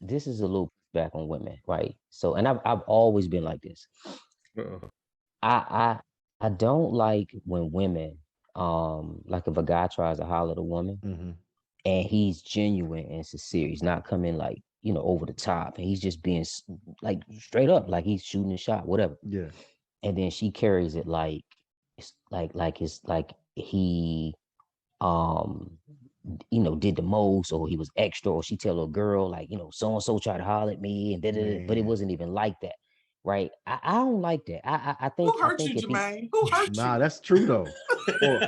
this is a little back on women, right? So, and I've always been like this. Uh-oh. I don't like when women, like if a guy tries to holler at a woman Mm-hmm. and he's genuine and sincere, he's not coming like over the top, and he's just being like straight up, like he's shooting a shot, whatever. Yeah. And then she carries it like it's like he did the most, or he was extra, or she tell a girl like, so and so tried to holler at me, and but it Man. wasn't even like that, right? I don't like that. I think Who hurt you, if he, Jermaine? Who hurt Nah, you? that's true though. Well,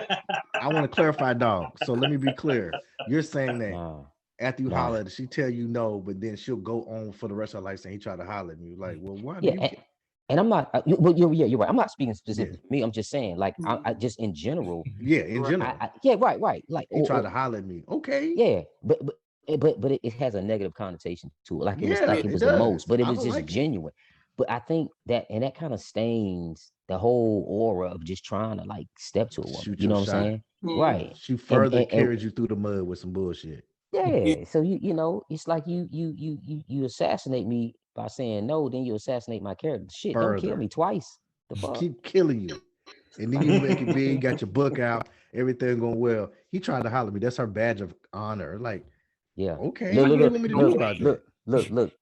I want to clarify, dog. So let me be clear. You're saying that nah, after you nah. holler, she tell you no, but then she'll go on for the rest of her life saying he tried to holler at me. Like, well, why do Yeah, you? and I'm not. Well, you're right. I'm not speaking specifically Yeah. to me. I'm just saying, like, I just in general. Yeah, in Right. general, Yeah, right. Like, he tried to holler at me. Okay. yeah, but it has a negative connotation to it. Like it was Yeah, like it it was the most, does. but it I was don't just like it. genuine. But I think that kind of stains the whole aura of just trying to like step to a woman. Shoot You know your what I'm shot. saying? Mhm. Right. She And further and carried you through the mud with some bullshit. yeah. So it's like you assassinate me by saying no, then you assassinate my character. Shit, don't kill Further. me twice. The fuck? Keep killing you. And then you make it big, got your book out, everything going well. He tried to holler at me. That's her badge of honor. Like, Yeah. okay, what do you want me to do about that? Look.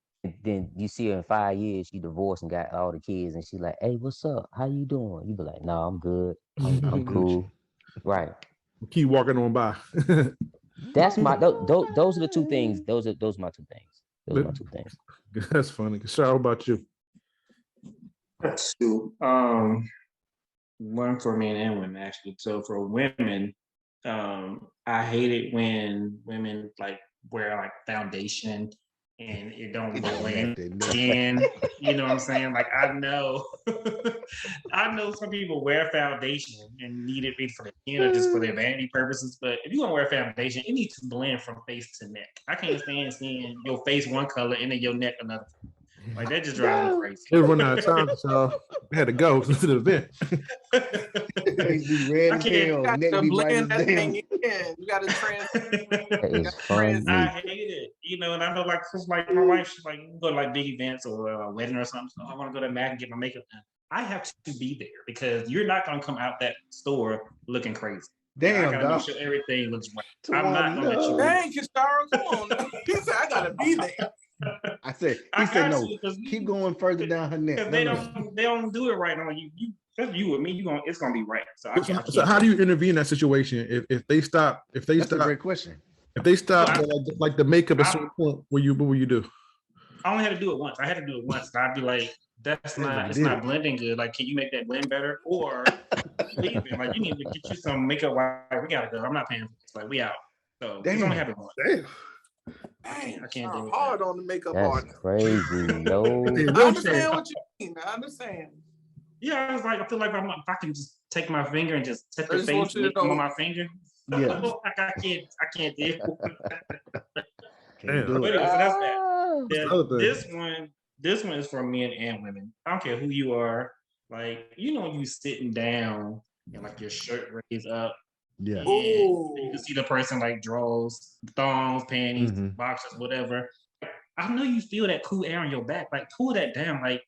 Then you see her in 5 years, she divorced and got all the kids, and she's like, "Hey, what's up? How you doing?" You be like, "No, I'm good. I'm I'm cool." Right. Keep walking on by. That's my those are the two things. Those are my two things. Those are my two things. That's funny. Sir, how about you? Two. One for men and women actually. So for women, I hate it when women like wear like foundation and it don't blend in. You know what I'm saying? Like I know some people wear foundation and need it for the skin or just for their vanity purposes. But if you're gonna wear foundation, it needs to blend from face to neck. I can't stand seeing your face one color and then your neck another. Like that just drives me crazy. They run out of time, so we had to go to the event. Face be red as hell, You got neck to be white as blend that damn. thing in. You got to That is funny. I hate it, and I know like my wife, she's like, go to like big events or a wedding or something. So I want to go to Mac and get my makeup done. I have to be there because you're not gonna come out that store looking crazy. Damn, I gotta dog. make sure everything looks right. I'm not gonna let you. Dang, Kishara, come on. He said, I gotta be there. He said no. Keep going further down her neck. They don't do it right on you. That's you with me. It's gonna be right. So I can't. So how do you intervene in that situation if they stop? That's a great question. If they stop like the makeup at some point, what will you do? I only had to do it once. I'd be like, it's not blending good. Like, can you make that blend better? Or leave it. Like, you need to get you some makeup. We gotta go. I'm not paying for this. Like, we out. So it's only happened once. Damn. Dang, I can't do it. hard on the makeup That's artist. crazy, yo. I understand what you mean. I understand. Yeah, I feel like if I can just take my finger and just touch the face on my finger. Yeah. I can't do it. Can't do But it. anyway, so that's that. This one is for men and women. I don't care who you are. Like, you sitting down and like your shirt raised up Yeah. And you can see the person like drawers, thongs, panties, boxers, whatever. I know you feel that cool air on your back. Like, cool that down. Like,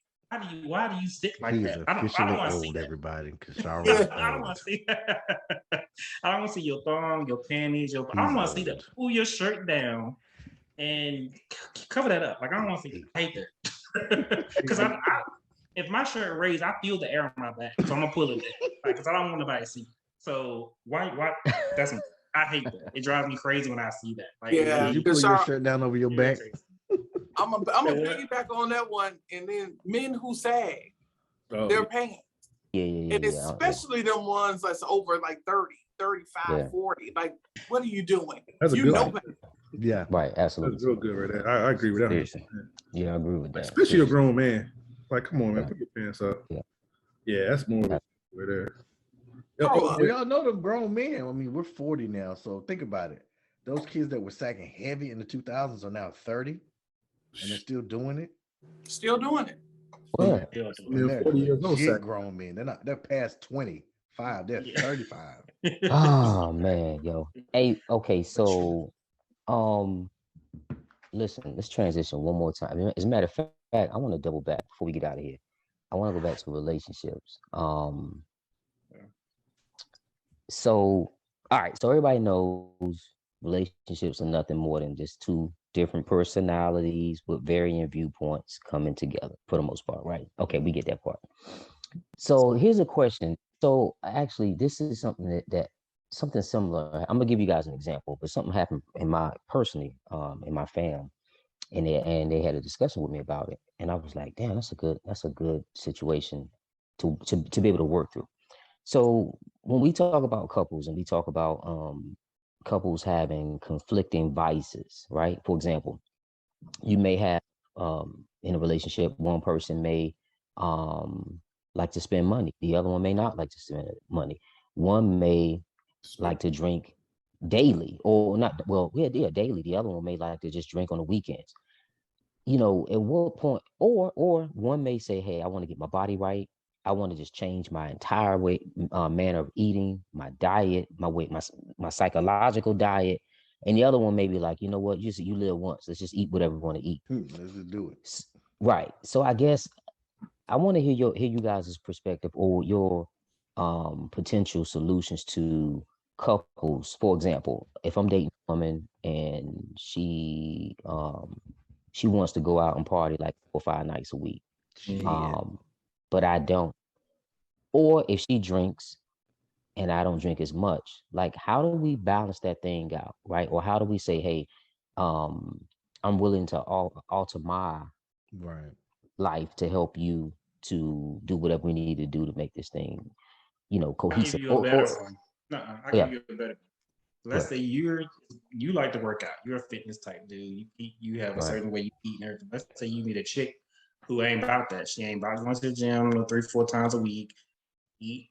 why do you sit like He's that? I don't officially want to see old, that. everybody. Yeah, Kashara I don't want to see that. I don't want to see your thong, your panties, I don't want to see that. Pull your shirt down and cover that up. Like, I don't want to see that. I hate that. Because if my shirt raised, I feel the air on my back. So I'm going to pull it there. Like, because I don't want nobody to see. So why? I hate that. It drives me crazy when I see that. Like, Yeah, you pull your shirt down over your back. I'm a piggyback on that one. And then men who sag, their pants. Yeah. And especially them ones that's over like 30, 35, 40. Like, what are you doing? That's a good know one. Yeah. Right, absolutely. That's real good right there. I agree with that. Seriously. Yeah, I agree with that. Especially a grown man. Like, come on, man, put your pants up. Yeah, that's more right there. We all know them grown men. I mean, we're 40 now, so think about it. Those kids that were sagging heavy in the 2000s are now 30, and they're still doing it. Still doing it. Yeah. They're 40 years old. Grown men. They're past 25. They're 35. Oh man, yo. Hey, okay, so listen, let's transition one more time. As a matter of fact, I want to double back before we get out of here. I want to go back to relationships. So all right, so everybody knows relationships are nothing more than just two different personalities with varying viewpoints coming together for the most part, right? Okay, we get that part. So here's a question. So actually, this is something that something similar. I'm gonna give you guys an example, but something happened in my fam, and they had a discussion with me about it, and I was like, damn, that's a good situation to be able to work through. So when we talk about couples and we talk about couples having conflicting vices, right? For example, you may have in a relationship, one person may like to spend money. The other one may not like to spend money. One may like to drink daily or not. Well, daily. The other one may like to just drink on the weekends. You know, at what point, or one may say, hey, I want to get my body right. I want to just change my entire manner of eating, my diet, my psychological diet. And the other one may be like, you know what, you live once. Let's just eat whatever we want to eat. Let's just do it. Right. So I guess I want to hear you guys' perspective or your potential solutions to couples. For example, if I'm dating a woman and she wants to go out and party like 4 or 5 nights a week, but I don't. Or if she drinks and I don't drink as much, like how do we balance that thing out, right? Or how do we say, hey, I'm willing to alter my life to help you to do whatever we need to do to make this thing, cohesive. I'll give you a better one. I'll give you a better one. Let's say you like to work out. You're a fitness type dude. You have a certain way you eat and everything. Let's say you meet a chick who ain't about that. She ain't about going to the gym 3-4 times a week, eat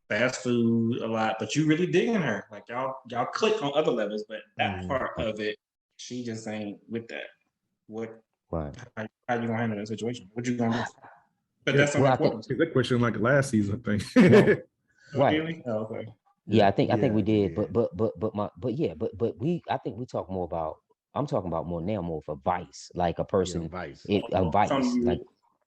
fast food a lot, but you really digging her. Like y'all click on other levels, but that part of it, she just ain't with that. How you gonna handle that situation? What you gonna do? But that's something important. That question like last season thing. No. Right. Really? Oh, okay. Yeah, I think we did, but I think we talk more about. I'm talking about more for vice, like a person, vice. A vice, like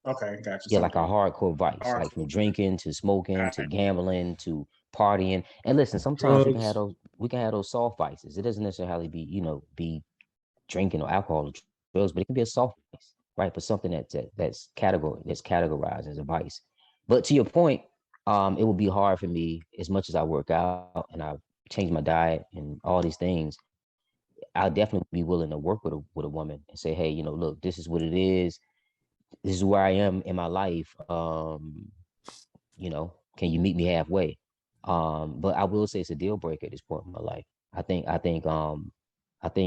okay, gotcha. Yeah, like a hardcore vice, like from drinking to smoking to gambling to partying. And listen, sometimes we can have those soft vices. It doesn't necessarily be drinking or alcohol or drugs, but it can be a soft vice, right? But something that's categorized as a vice. But to your point, it would be hard for me as much as I work out and I change my diet and all these things. I'll definitely be willing to work with a woman and say, hey, look, this is what it is. This is where I am in my life. Can you meet me halfway? But I will say it's a deal breaker at this point in my life. I think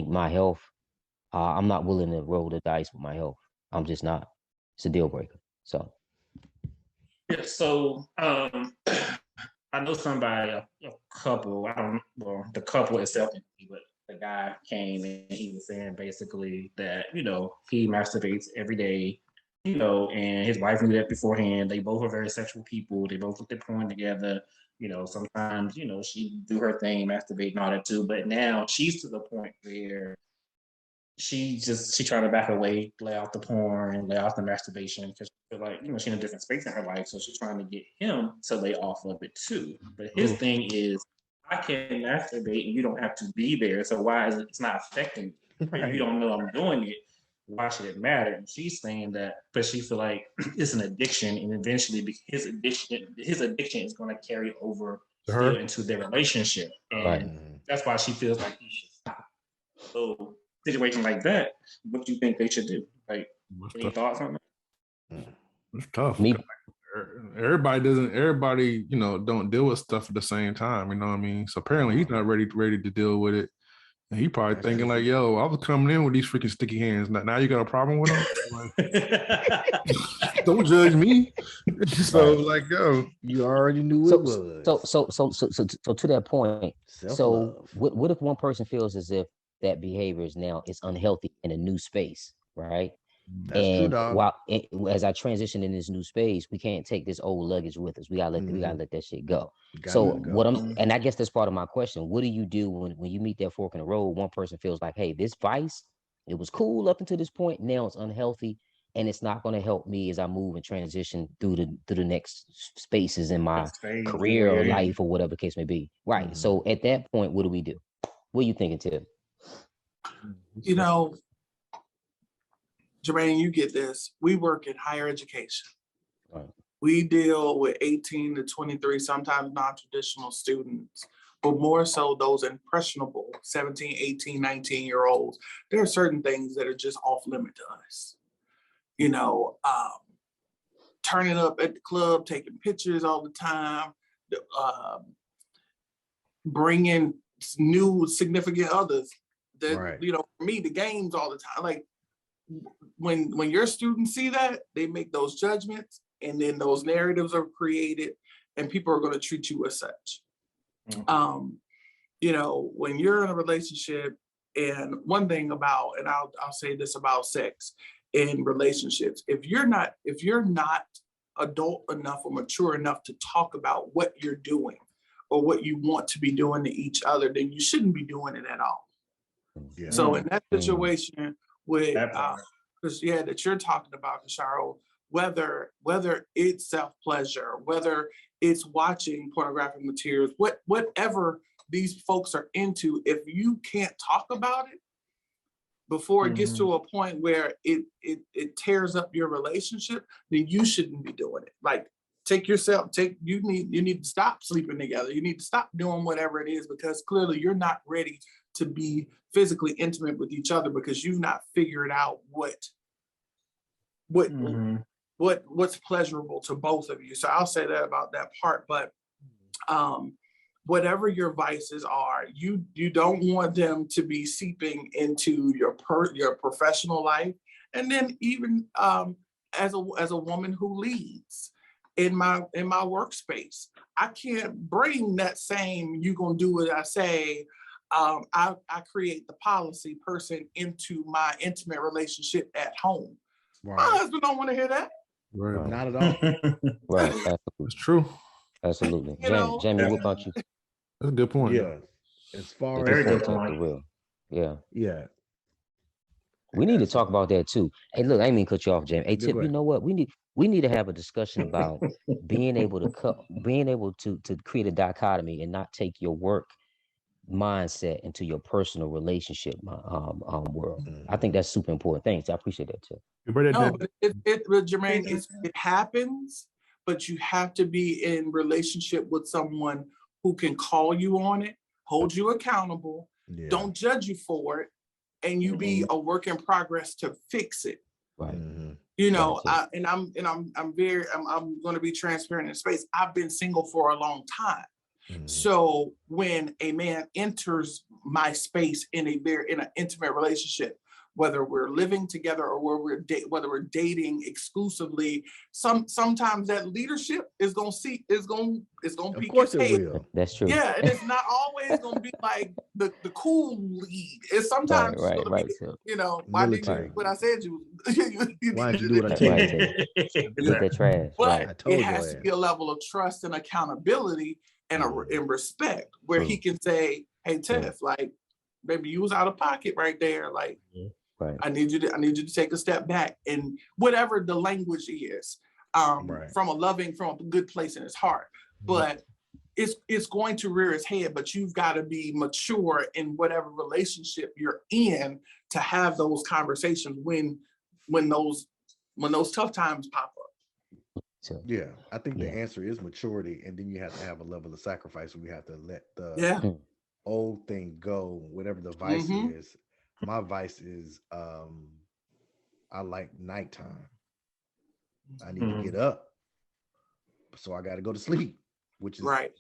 my health, I'm not willing to roll the dice with my health. I'm just not. It's a deal breaker. So. Yeah. So I know somebody, a couple. The couple itself, but the guy came and he was saying basically that he masturbates every day. and his wife knew that beforehand. They both are very sexual people. They both looked at porn together. Sometimes, she do her thing, masturbate and all that too. But now she's to the point where she trying to back away, lay out the porn, lay out the masturbation, because she feel like, she's in a different space in her life. So she's trying to get him to lay off of it too. But his thing is, I can masturbate and you don't have to be there. So why is it's not affecting me? Right. If you don't know I'm doing it, why should it matter? And she's saying that, but she feel like it's an addiction, and eventually his addiction is going to carry over still into their relationship, and that's why she feels like he should stop. So situation like that, what do you think they should do? Like, any thoughts on that? It's tough. Everybody don't deal with stuff at the same time. You know what I mean? So apparently he's not ready to deal with it. And he probably thinking like, yo, I was coming in with these freaking sticky hands. Now you got a problem with them? Like, don't judge me. So like, yo, you already knew it was. So to that point, Self-love. so what if one person feels as if that behavior is unhealthy in a new space, right? That's true, dog. As I transition in this new space, we can't take this old luggage with us. We gotta let that shit go. And I guess that's part of my question. What do you do when you meet that fork in the road? One person feels like, hey, this vice, it was cool up until this point. Now it's unhealthy, and it's not going to help me as I move and transition through the next spaces in my career or life or whatever the case may be. Right. Mm-hmm. So at that point, what do we do? What are you thinking, Tim? Jermaine, you get this. We work in higher education. Right. We deal with 18 to 23, sometimes non-traditional students, but more so those impressionable 17, 18, 19-year-olds. There are certain things that are just off limit to us. Turning up at the club, taking pictures all the time, bringing new significant others. For me, the games all the time. Like, when your students see that, they make those judgments, and then those narratives are created, and people are going to treat you as such. Mm-hmm. When you're in a relationship, and one thing about, and I'll say this about sex in relationships, if you're not adult enough or mature enough to talk about what you're doing or what you want to be doing to each other, then you shouldn't be doing it at all. Yeah. So in that situation, with that you're talking about, Kasharo, whether it's self-pleasure, whether it's watching pornographic materials, whatever these folks are into, if you can't talk about it before it gets to a point where it tears up your relationship, then you shouldn't be doing it. Like, you need to stop sleeping together. You need to stop doing whatever it is, because clearly you're not ready to be physically intimate with each other, because you've not figured out what's pleasurable to both of you. So I'll say that about that part. But whatever your vices are, you don't want them to be seeping into your professional life. And then even as a woman who leads in my workspace, I can't bring that same "you gonna do what I say." I create the policy person into my intimate relationship at home. Right. My husband don't want to hear that. Right. Not at all. Right. It's true. Absolutely. Jamie, what about you? That's a good point. Yeah. As far very as good point. Yeah. We need to talk about that too. Hey, look, I didn't mean to cut you off, Jamie. Hey, Tip, you know what? We need to have a discussion about being able to create a dichotomy and not take your work mindset into your personal relationship world. I think that's super important. Thanks. I appreciate that too. No, but Jermaine, it happens, but you have to be in relationship with someone who can call you on it, hold you accountable, don't judge you for it, and you be a work in progress to fix it. Right. I'm going to be transparent in space. I've been single for a long time. So when a man enters my space in an intimate relationship, whether we're living together or whether we're dating exclusively, sometimes that leadership is gonna peak Of course its it head. will. That's true. Yeah, and it's not always gonna be like the cool lead. It's sometimes Right, gonna right. be, So, why did you Military. do what I said you Why need don't you to do what I right, tell right. you? Get Exactly. that trash. But I it told has your to ass. be a level of trust and accountability and and respect where he can say, "Hey, Tiff, like, baby, you was out of pocket right there. Like, Right. I need you to take a step back," and whatever the language is, from a good place in his heart. But it's going to rear its head. But you've got to be mature in whatever relationship you're in to have those conversations when those tough times pop up. So, Yeah, I think the Yeah. answer is maturity, and then you have to have a level of sacrifice where you have to let the Yeah. old thing go, whatever the vice is. My vice is I like nighttime. I need to get up, so I got to go to sleep, which is Right.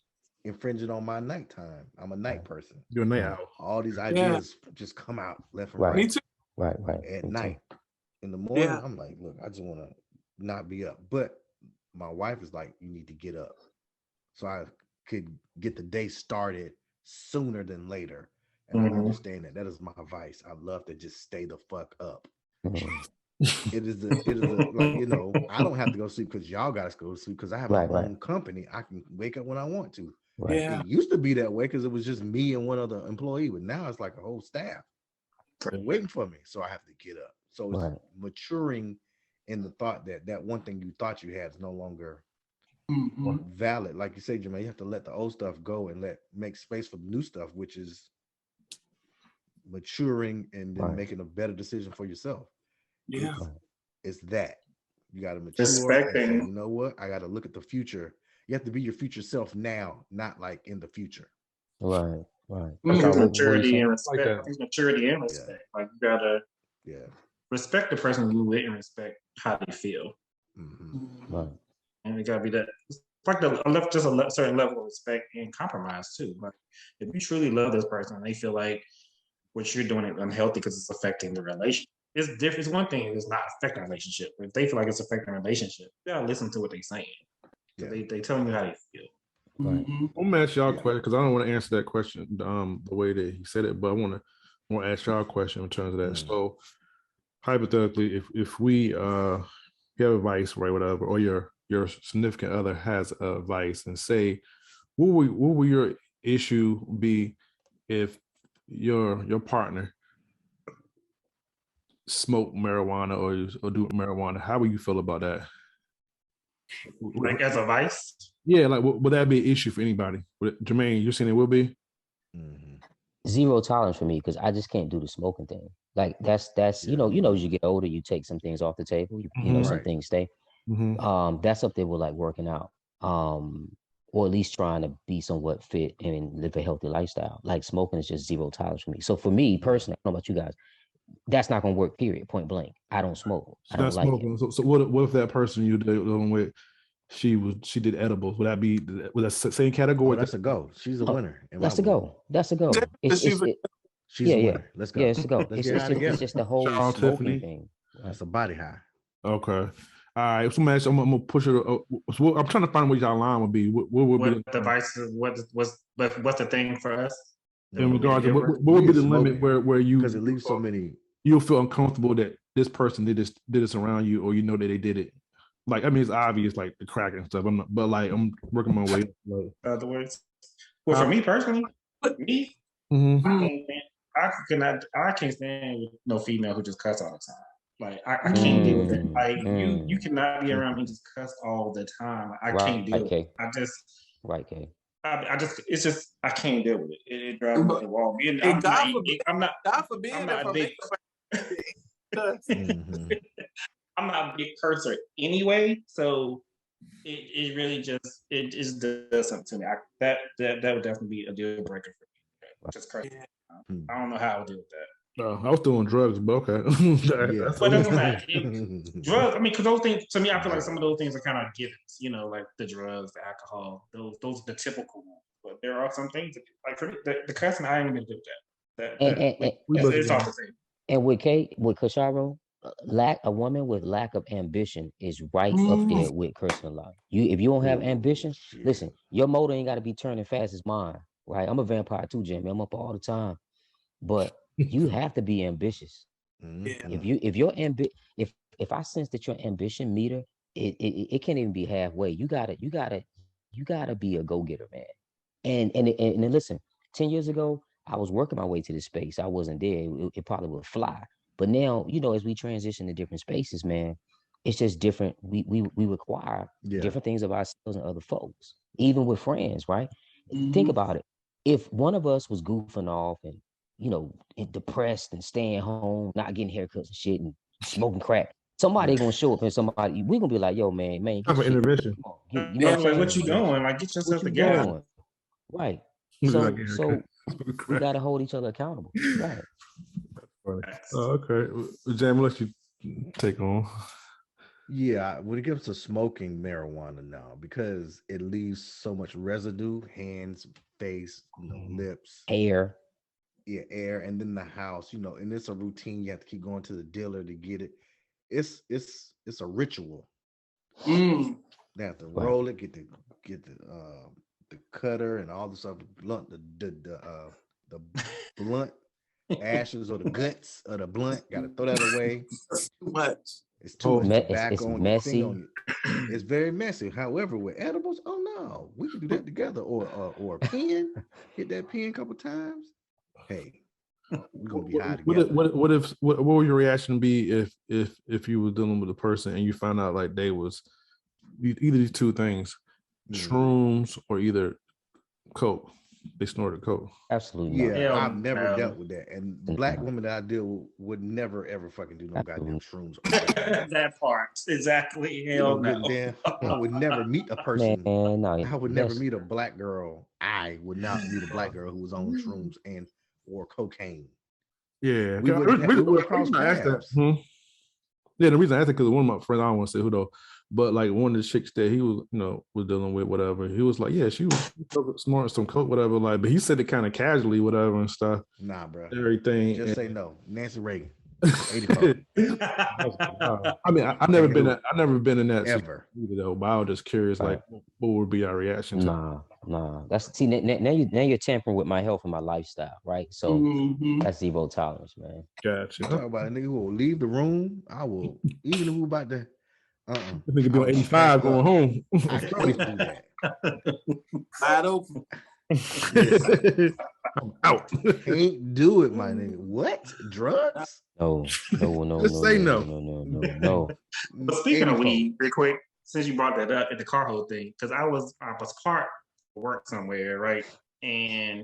infringing on my nighttime. I'm a night person. You're a night owl. All these ideas just come out left and Right. right Me too. right. at Me too. night. In the morning, Yeah. I'm like, look, I just want to not be up. But my wife is like, you need to get up, so I could get the day started sooner than later. And I understand that is my vice. I love to just stay the fuck up. Mhm. It is like, I don't have to go to sleep because y'all guys go to sleep because I have my Right. own company. I can wake up when I want to. Right. Yeah. It used to be that way because it was just me and one other employee, but now it's like a whole staff waiting for me, so I have to get up. So it's Right. maturing in the thought that one thing you thought you had is no longer valid. Like you say, Jermaine, you have to let the old stuff go and make space for the new stuff, which is maturing and then making a better decision for yourself. Yeah. It's that you got to mature and say, Respecting. you know what? I got to look at the future. You have to be your future self now, not like in the future. Right. Right. I think What were you maturity saying? and respect. Like I that. think maturity and respect. Like you gotta respect the person you with and respect how they feel. Right. And it gotta be that. It's like certain level of respect and compromise too. Like if you truly love this person, and they feel like what you're doing is unhealthy because it's affecting the relationship. It's different. It's one thing if it's not affecting a relationship. If they feel like it's affecting a relationship, you gotta listen to what they're saying. They telling you how they feel. Right. I'm gonna ask y'all a question because I don't want to answer that question the way that he said it, but I want to ask y'all a question in terms of that. So hypothetically, if we have a vice, right, whatever, or your significant other has a vice, and say, what will your issue be if your partner smoke marijuana or do marijuana? How would you feel about that? Like as a vice? Yeah, like would that be an issue for anybody? Jermaine, you're saying it will be? Zero tolerance for me because I just can't do the smoking thing. Like that's you know as you get older, you take some things off the table. You know some things stay. That's up there with like working out, or at least trying to be somewhat fit and live a healthy lifestyle. Like smoking is just zero tolerance for me. So for me personally, I don't know about you guys, that's not gonna work. Period. Point blank. I don't smoke. I don't like it. So what if that person you're dealing with, she did edibles? Would that same category? Oh, that's a go. She's a winner. That's a go. That's a go. She's a winner. Let's go. Yeah, it's a go. Let's get high together. It's just the whole Shout out smoking Tiffany. thing. That's a body high. Okay. All right. So I'm gonna push it. So I'm trying to find what y'all line would be. What would be the vices? What's the thing for us? In regards to what would be the limit where you, because it leaves so many, you'll feel uncomfortable that this person did this around you, or you know that they did it. Like, I mean, it's obvious, like the crack and stuff. But like, I'm working my way. Like, other words, well, for me personally, I can't stand no female who just cuss all the time. Like I can't deal with it. Like you cannot be around me and just cuss all the time. I can't deal with it. I just it's just I can't deal with it. It drives me up the wall. I'm not a big I'm not a big cursor anyway, so it really just does something to me. That would definitely be a deal breaker for me. Just cursing. I don't know how I would deal with that. I was doing drugs, but okay. But that's not drugs. I mean, because those things to me, I feel like some of those things are kind of givens. You know, like the drugs, the alcohol. Those are the typical ones. But there are some things that, like for me, the cussing, I ain't even gonna do that. It's all the same. And with Kasharo, a woman with lack of ambition is right up Mm, there with cursing a lot. If you don't have Oh ambition, shit. listen, your motor ain't got to be turning fast as mine, right? I'm a vampire too, Jimmy. I'm up all the time, but you have to be ambitious. yeah. Mm-hmm. If I sense that your ambition meter, it can't even be halfway. You gotta be a go getter, man. And then listen, 10 years ago, I was working my way to this space. I wasn't there. It probably would fly. But now, as we transition to different spaces, man, it's just different. We require Yeah. different things of ourselves and other folks, even with friends, right? Think Mhm. about it. If one of us was goofing off and depressed and staying home, not getting haircuts and shit and smoking crack, somebody Yeah. gonna show up and somebody we gonna be like, yo, man, Time get for your shit. intervention. Come on, you know what Yeah, I'm like saying? what you doing? Like get What yourself you together. doing? Right. Like, So yeah, so okay. we gotta hold each other accountable. Right. Funny. Oh, okay. Jam, let you take on. Yeah, when it comes to smoking marijuana now, because it leaves so much residue, hands, face, lips, Hair. yeah, air, and then the house, and it's a routine. You have to keep going to the dealer to get it. It's a ritual. Mm. They have to Right. roll it, get the cutter and all the stuff, the blunt, the blunt ashes or the guts of the blunt. Got to throw that away. That's too much. It's too much It's tobacco on your finger. messy. It's very messy. However, with edibles, oh no, we can do that together. Or a pen, hit that pen a couple times. Hey, we're gonna be high What together. what would your reaction be if you were dealing with a person and you found out like they was either these two things, shrooms or either coke? They snorted coke. Absolutely not. Yeah, Hell I've never no. dealt with that. And black women that I deal with would never ever fucking do no goddamn Absolutely. shrooms or crack. That part. Exactly. You know Hell good and no. damn. I would never meet a Man, person. no, I would never that's meet a black girl. I would not meet a black girl who was on shrooms and or cocaine. Yeah, We wouldn't we wouldn't cross I asked that. paths. Yeah, the reason I asked it because one of my friends, I don't want to say who though, but like one of the chicks that he was, was dealing with, whatever. He was like, yeah, she was snorting some coke, whatever. Like, but he said it kind of casually, whatever, and stuff, Nah, bro. everything. Just say no. Nancy Reagan, 84. I mean, I've never been in that situation Ever. either, though. But I was just curious, like, right. what would be our reaction to? Nah. That's see now you're tampering with my health and my lifestyle, right? So Mhm. that's zero tolerance, man. Gotcha. You talk about a nigga who will leave the room. I will, even if we about to, This nigga I doing will 85 pack going up. home. I can't do that. Wide open. Listen, I'm out. can't do it, my nigga. What? Drugs? No. Just say no. No. But speaking of 84. weed, real quick, since you brought that up at the car whole thing, because I was parked for work somewhere, right? And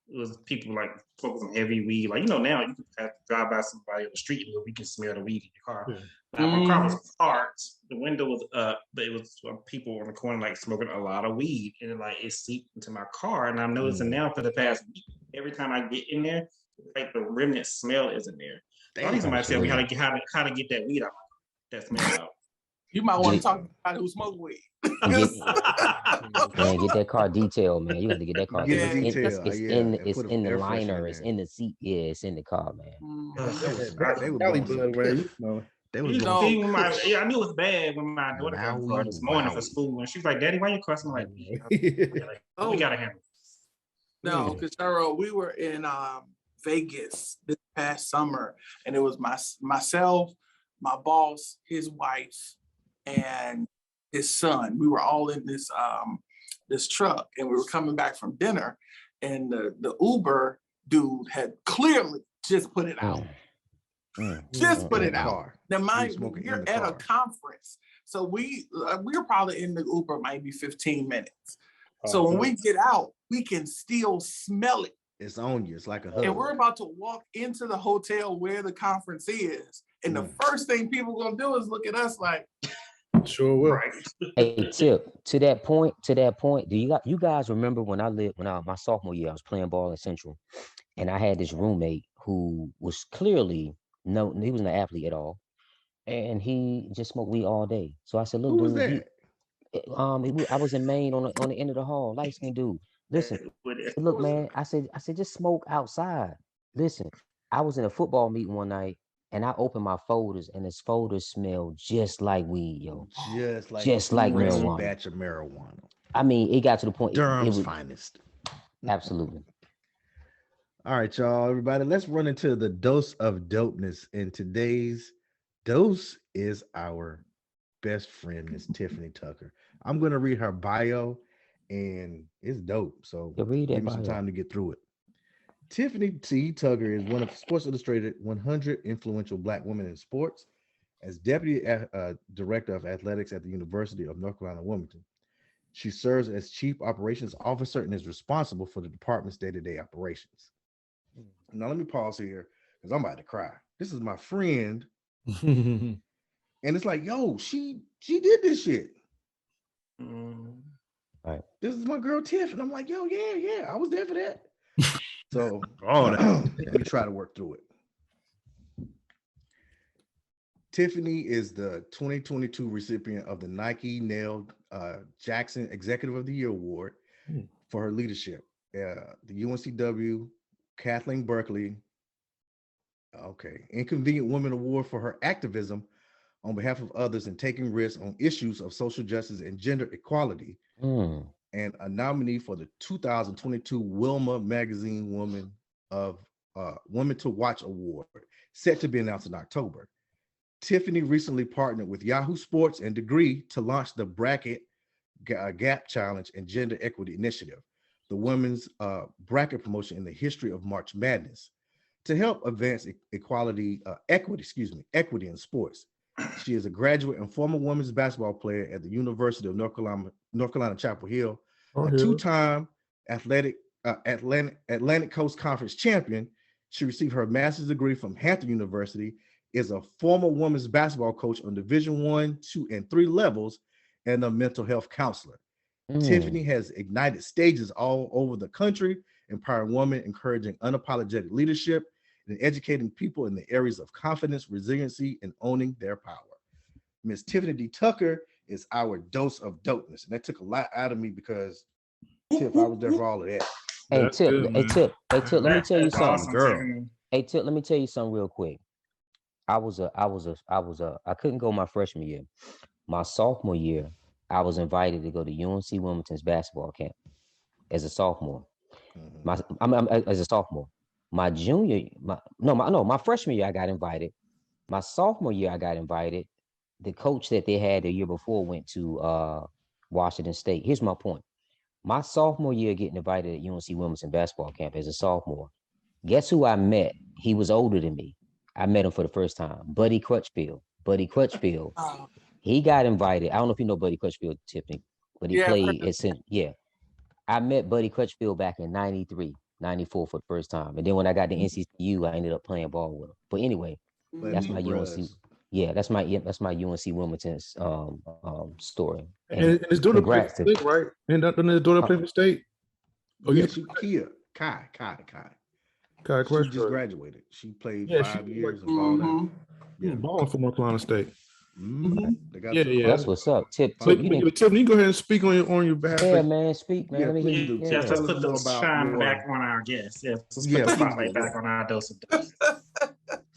it was people like smoking some heavy weed. Like, now you can have to drive by somebody on the street and you can smell the weed in your car. Yeah. Now, my car was parked, the window was up, but it was people on the corner like smoking a lot of weed, and it seeped into my car. And I'm noticing now for the past week, every time I get in there, like the remnant smell is in there. I need somebody to tell me how to get that weed out, that smell out. You might want to Get talk to somebody who smoke weed. Man, get that car detailed, man. You have to get that car. Get It's the in, detail, it's yeah, in, and it's put an in the air freshener in liner. It's there. in the seat. Yeah, it's in the car, man. They were blowing some piff. They was blowing some piff. I knew it was bad when my daughter got in the car this morning for school, and she was like, "Daddy, why you cussing like me?" We gotta handle this. No, because we were in Vegas this past summer, and it was myself, my boss, his wife, and his son. We were all in this truck, and we were coming back from dinner, and the Uber dude had clearly just put it out. Just put it out. Car. Now, mind you, smoking in we're the at a car. conference, so we were probably in the Uber maybe 15 minutes. So when we get out, we can still smell it. It's on you. It's like a hug. And we're about to walk into the hotel where the conference is. And the first thing people are gonna do is look at us like, sure will. Right. Hey, Tip, to that point, do you guys remember when my sophomore year, I was playing ball in Central, and I had this roommate who was clearly he wasn't an athlete at all, and he just smoked weed all day. So I said, look, Who was dude, that? I was in Maine on the end of the hall, light-skinned dude. Listen, look, man, I said, just smoke outside. Listen, I was in a football meeting one night and I opened my folders and this folder smelled just like weed, yo. Just like Just like fresh marijuana. batch of marijuana. I mean, it got to the point it Durham's was finest. absolutely. All right, y'all, everybody, let's run into the dose of dopeness. And today's dose is our best friend, Miss Tiffany Tucker. I'm going to read her bio, and it's dope. So To read give that me some bio. time to get through it. Tiffany T. Tucker is one of Sports Illustrated 100 influential Black women in sports. As Deputy Director of Athletics at the University of North Carolina, Wilmington, she serves as Chief Operations Officer and is responsible for the department's day-to-day operations. Now, let me pause here because I'm about to cry. This is my friend. And it's like, yo, she did this shit. Right. This is my girl Tiff. And I'm like, yo, yeah, I was there for that. So let me try to work through it. Tiffany is the 2022 recipient of the Nike Nell Jackson Executive of the Year Award for her leadership. The UNCW Kathleen Berkeley, Inconvenient Woman Award for her activism on behalf of others and taking risks on issues of social justice and gender equality, and a nominee for the 2022 Wilma Magazine Woman to Watch Award, set to be announced in October. Tiffany recently partnered with Yahoo Sports and Degree to launch the Bracket Gap Challenge and Gender Equity Initiative, the women's bracket promotion in the history of March Madness, to help advance equity in sports. She is a graduate and former women's basketball player at the University of North Carolina, Chapel Hill, a two-time Atlantic Coast Conference champion. She received her master's degree from Hampton University, is a former women's basketball coach on Division 1, 2, and 3 levels, and a mental health counselor. Tiffany has ignited stages all over the country, empowering women, encouraging unapologetic leadership, and educating people in the areas of confidence, resiliency, and owning their power. Miss Tiffany D. Tucker is our dose of dopeness. And that took a lot out of me because, Tiff, I was there for all of that. Hey, Tip, let me tell you something. Awesome, Girl. Tiffany. Hey, Tip, let me tell you something real quick. I couldn't go my freshman year. My sophomore year, I was invited to go to UNC Wilmington's basketball camp as a sophomore. As a sophomore. My freshman year, I got invited. My sophomore year, I got invited. The coach that they had the year before went to Washington State. Here's my point. My sophomore year, getting invited at UNC Wilmington basketball camp as a sophomore. Guess who I met? He was older than me. I met him for the first time. Buddy Crutchfield. He got invited. I don't know if you know Buddy Crutchfield, Tiffany, but he played at St. Yeah. I met Buddy Crutchfield back in 93, 94 for the first time. And then when I got to NCCU, I ended up playing ball with him. But anyway, that's my UNC. Yeah, that's my UNC Wilmington's story. And his daughter played for state, right? And his daughter played for state. Oh, yeah, Kai. She just graduated. She played 5 years and balled out. Yeah, balling for North Carolina State. That's what's up. Tip, Tiffany, you go ahead and speak on your behalf. Yeah, man, speak, man. Let me hear you. Let's put the shine back on our guests. Let's put the spotlight back on our dose of dose.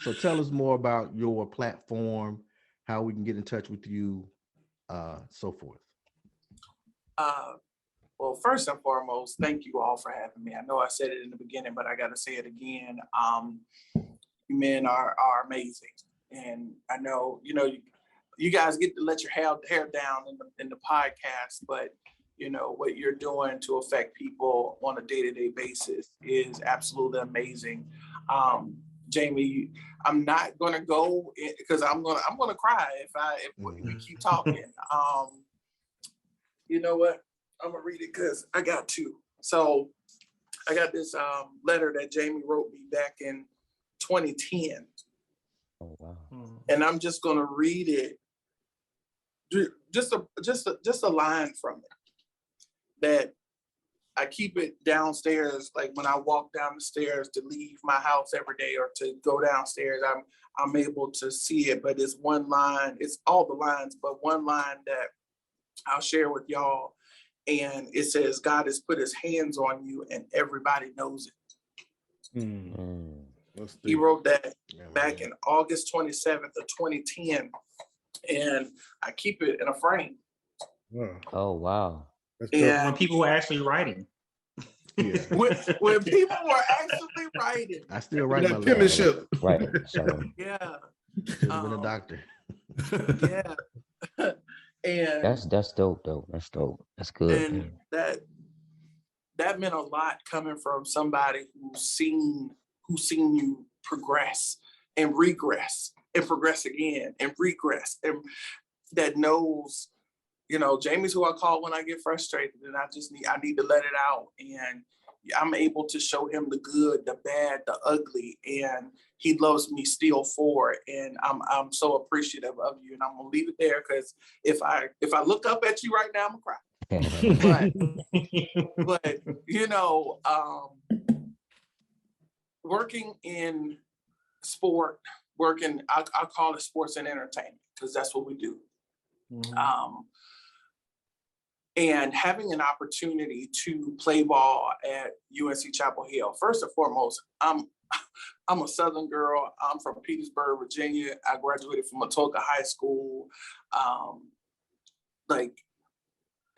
So tell us more about your platform, how we can get in touch with you, so forth. Well, first and foremost, thank you all for having me. I know I said it in the beginning, but I got to say it again. You men are amazing. And I know, you guys get to let your hair down in the podcast, but what you're doing to affect people on a day-to-day basis is absolutely amazing. Jamie, I'm not going to go because I'm going to cry if we keep talking. You know what? I'm going to read it because I got to. So I got this letter that Jamie wrote me back in 2010. Oh, wow. And I'm just going to read it. Just a line from it that I keep it downstairs. Like when I walk down the stairs to leave my house every day or to go downstairs, I'm able to see it. But it's one line. It's all the lines, but one line that I'll share with y'all. And it says, God has put his hands on you and everybody knows it. He wrote that back in August 27th of 2010. And I keep it in a frame. Wow. Oh, wow. And when people were actually writing. Yeah. when people were actually writing. I still write my That letters. penmanship. Right. So Yeah. Should have been a doctor. Yeah. And that's dope, though. That's dope. That's good, and man. that meant a lot coming from somebody who's seen you progress and regress and progress again and regress, and that knows, Jamie's who I call when I get frustrated, and I need to let it out, and I'm able to show him the good, the bad, the ugly, and he loves me still for it. And I'm so appreciative of you, and I'm gonna leave it there, because if I look up at you right now, I'm gonna cry. But working in sport, I call it sports and entertainment, because that's what we do. Mhm. And having an opportunity to play ball at UNC Chapel Hill. First and foremost, I'm a Southern girl. I'm from Petersburg, Virginia. I graduated from Atoka High School.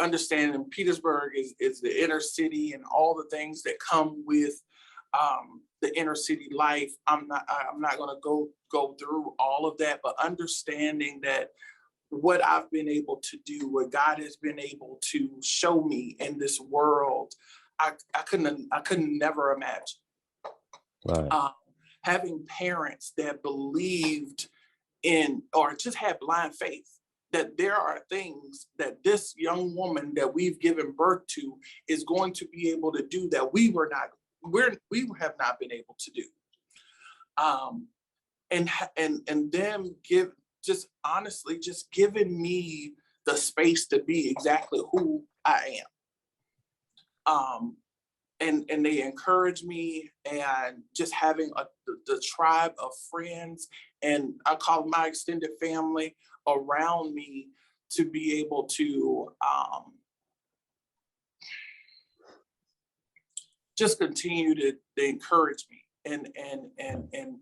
Understanding Petersburg is the inner city and all the things that come with the inner city life. I'm not going to go through all of that, but understanding that what I've been able to do, what God has been able to show me in this world, I couldn't never imagine. Right. Having parents that believed in, or just had blind faith, that there are things that this young woman that we've given birth to is going to be able to do that we have not been able to do. And them honestly giving me the space to be exactly who I am. And they encourage me, and just having the tribe of friends, and I call my extended family around me, to be able to just continue to encourage me and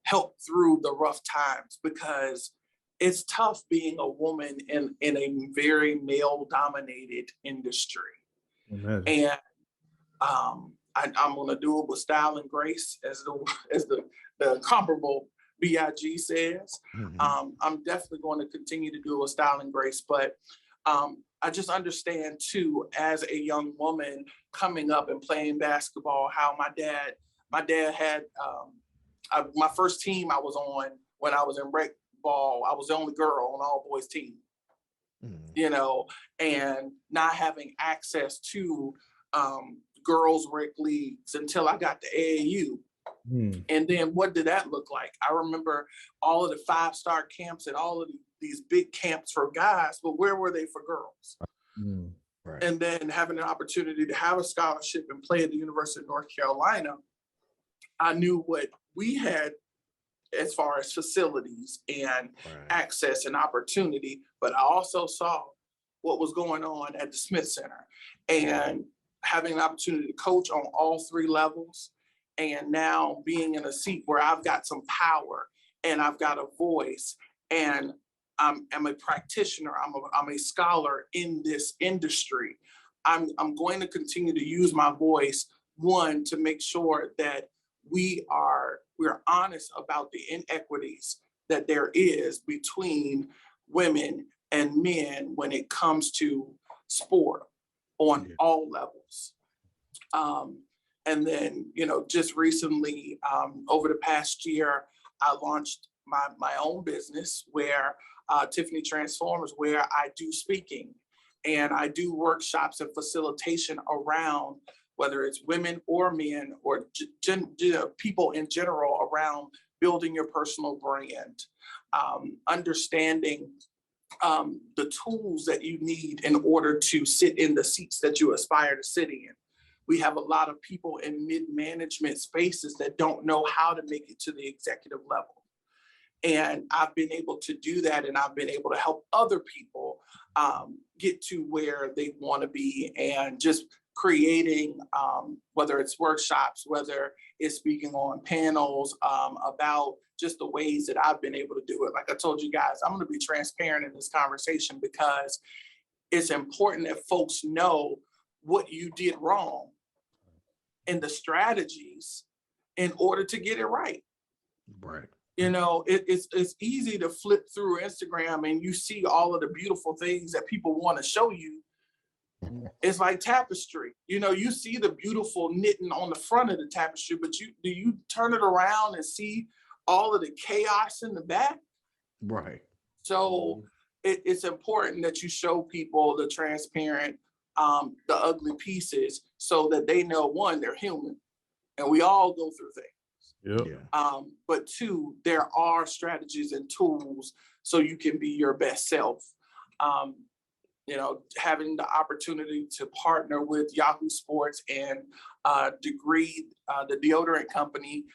help through the rough times, because it's tough being a woman in a very male dominated industry. Imagine. And I'm going to do it with style and grace, as the comparable BIG says. Mm-hmm. I'm definitely going to continue to do it with style and grace, but I just understand too, as a young woman coming up and playing basketball, how my dad had my first team I was on when I was in rec ball. I was the only girl on all boys team. And not having access to girls rec leagues until I got to AAU. And then what did that look like? I remember all of the 5-star camps and all of these big camps for guys, but where were they for girls? Right. And then having an opportunity to have a scholarship and play at the University of North Carolina, I knew what we had as far as facilities and access and opportunity, but I also saw what was going on at the Smith Center, and having an opportunity to coach on all 3 levels, and now being in a seat where I've got some power and I've got a voice, and I'm a practitioner, I'm a scholar in this industry. I'm going to continue to use my voice, one, to make sure that we're honest about the inequities that there is between women and men when it comes to sport on all levels. And then, just recently, over the past year, I launched my own business where Tiffany Transformers, where I do speaking and I do workshops and facilitation around whether it's women or men or people in general around building your personal brand, understanding the tools that you need in order to sit in the seats that you aspire to sit in. We have a lot of people in mid-management spaces that don't know how to make it to the executive level. And I've been able to do that, and I've been able to help other people get to where they want to be, and just creating, whether it's workshops, whether it's speaking on panels about just the ways that I've been able to do it. Like I told you guys, I'm going to be transparent in this conversation because it's important that folks know what you did wrong and the strategies in order to get it right. Right. You know, it's easy to flip through Instagram and you see all of the beautiful things that people want to show you. It's like tapestry. You know, you see the beautiful knitting on the front of the tapestry, but do you turn it around and see all of the chaos in the back? Right. So it's important that you show people the transparent, the ugly pieces so that they know, one, they're human and we all go through things. Yep. Yeah. But two, there are strategies and tools so you can be your best self. You know, having the opportunity to partner with Yahoo Sports and Degree, the deodorant company,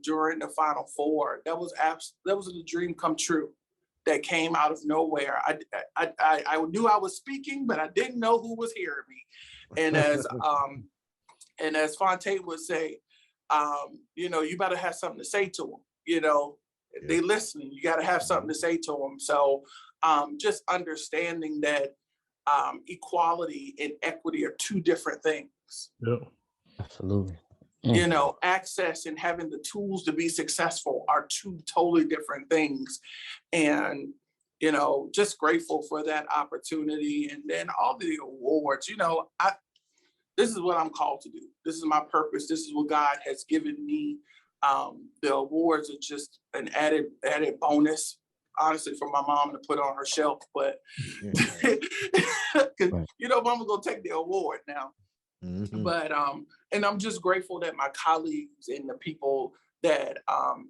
during the Final Four, that was a dream come true. That came out of nowhere. I knew I was speaking, but I didn't know who was hearing me. And as Fonte would say, you know, you better have something to say to them. You know, they listening. You got to have something to say to them. So just understanding that equality and equity are two different things. Yep. Absolutely. You know, access and having the tools to be successful are two totally different things. And, you know, just grateful for that opportunity. And then all the awards, you know, this is what I'm called to do. This is my purpose. This is what God has given me. The awards are just an added bonus, honestly, for my mom to put on her shelf. But, you know, mama's going to take the award now. Mm-hmm. But and I'm just grateful that my colleagues and the people that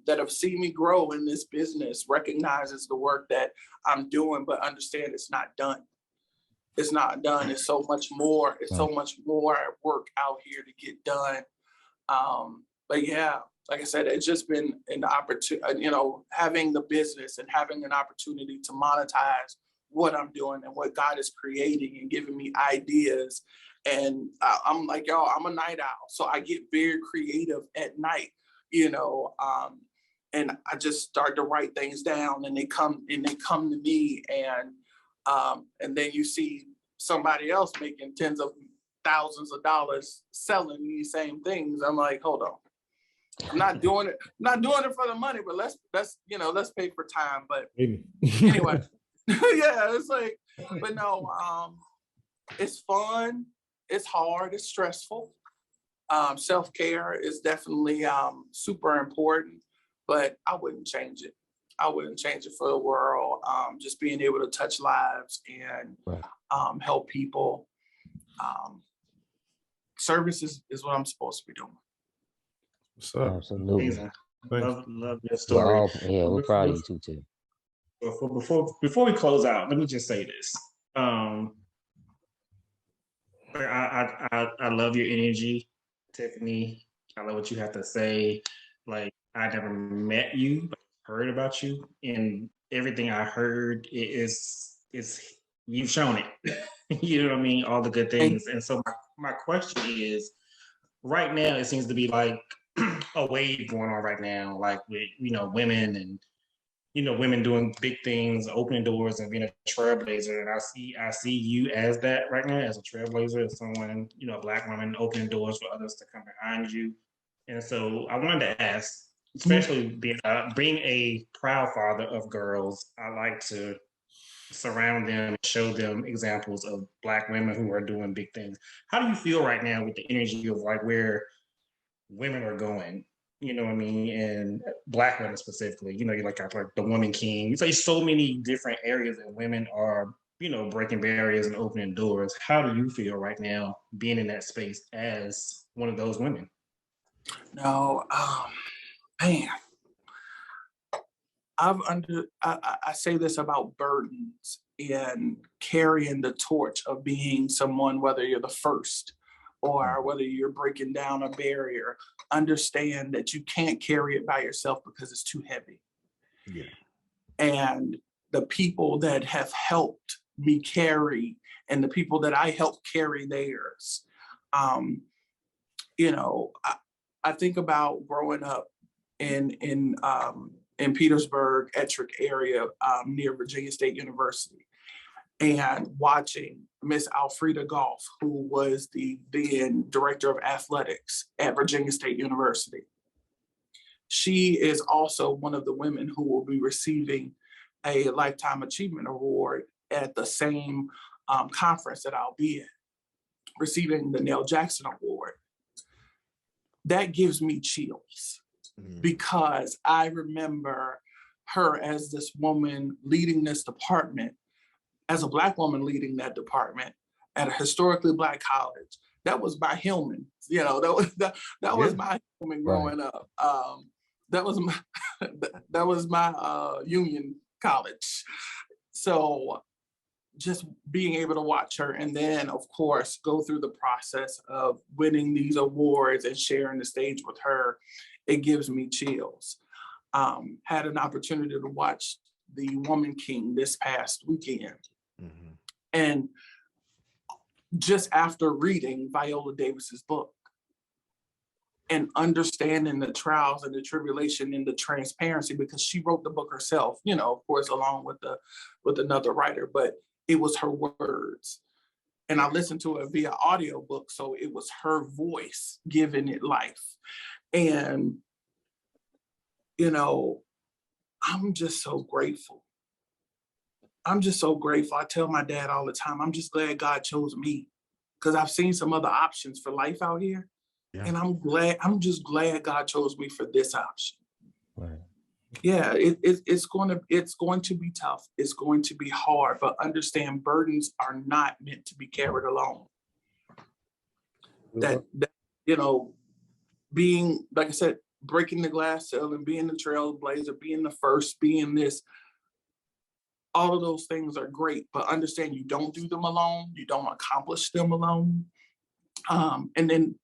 have seen me grow in this business recognizes the work that I'm doing, but understand it's not done. It's not done. It's so much more. It's so much more work out here to get done. But yeah, like I said, it's just been an opportunity, you know, having the business and having an opportunity to monetize what I'm doing and what God is creating and giving me ideas. And I'm like, y'all, I'm a night owl. So I get very creative at night, you know, and I just start to write things down and they come to me. And then you see somebody else making tens of thousands of dollars selling these same things. I'm like, hold on. I'm not doing it for the money, but let's pay for time. But anyway, yeah, it's like, but no, it's fun. It's hard. It's stressful. Self-care is definitely super important, but I wouldn't change it. I wouldn't change it for the world. Just being able to touch lives and help people. Service is what I'm supposed to be doing. Absolutely. Love your story. We're proud of you too, Tim. Before we close out, let me just say this. I love your energy, Tiffany. I love what you have to say. Like, I never met you, but heard about you, and everything I heard is you've shown it. You know what I mean? All the good things. And so my question is, right now it seems to be like a wave going on right now, like with, you know, women and, you know, women doing big things, opening doors and being a trailblazer. And I see you as that right now, as a trailblazer, as someone, you know, a Black woman opening doors for others to come behind you. And so I wanted to ask, especially being a proud father of girls, I like to surround them and show them examples of Black women who are doing big things. How do you feel right now with the energy of like where women are going? You know what I mean? And Black women specifically, you know, you're like the woman king. You say so many different areas that women are, you know, breaking barriers and opening doors. How do you feel right now being in that space as one of those women? No, man, I say this about burdens and carrying the torch of being someone, whether you're the first or whether you're breaking down a barrier. Understand that you can't carry it by yourself because it's too heavy. Yeah. And the people that have helped me carry and the people that I help carry theirs, You know, I think about growing up in Petersburg, Ettrick area, near Virginia State University, and watching Miss Alfreda Goff, who was the then director of athletics at Virginia State University. She is also one of the women who will be receiving a Lifetime Achievement Award at the same conference that I'll be at, receiving the Nell Jackson Award. That gives me chills because I remember her as this woman leading this department, as a Black woman leading that department at a historically Black college. That was my Hillman, you know, that was my Hillman growing up. That was my Union College. So just being able to watch her and then, of course, go through the process of winning these awards and sharing the stage with her, it gives me chills. Had an opportunity to watch The Woman King this past weekend. And just after reading Viola Davis's book and understanding the trials and the tribulation and the transparency, because she wrote the book herself, you know, of course, along with another writer, but it was her words. And I listened to it via audiobook, so it was her voice giving it life. And, you know, I'm just so grateful. I'm just so grateful. I tell my dad all the time, I'm just glad God chose me, because I've seen some other options for life out here. And I'm just glad God chose me for this option. Right. Yeah, it's going to be tough. It's going to be hard, but understand burdens are not meant to be carried alone. That you know, being, like I said, breaking the glass ceiling, being the trailblazer, being the first, being this, all of those things are great, but understand you don't do them alone. You don't accomplish them alone. And then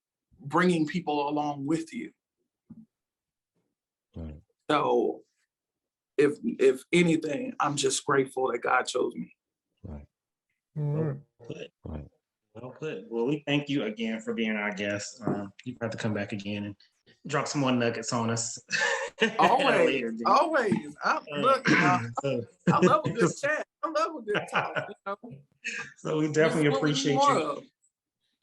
bringing people along with you. Right. So if anything, I'm just grateful that God chose me. Right. Well put. Well put. Well, we thank you again for being our guest. You have to come back again and drop some more nuggets on us. Always. Look, I love a good chat. I love a good talk. You know? So we definitely appreciate you. Of.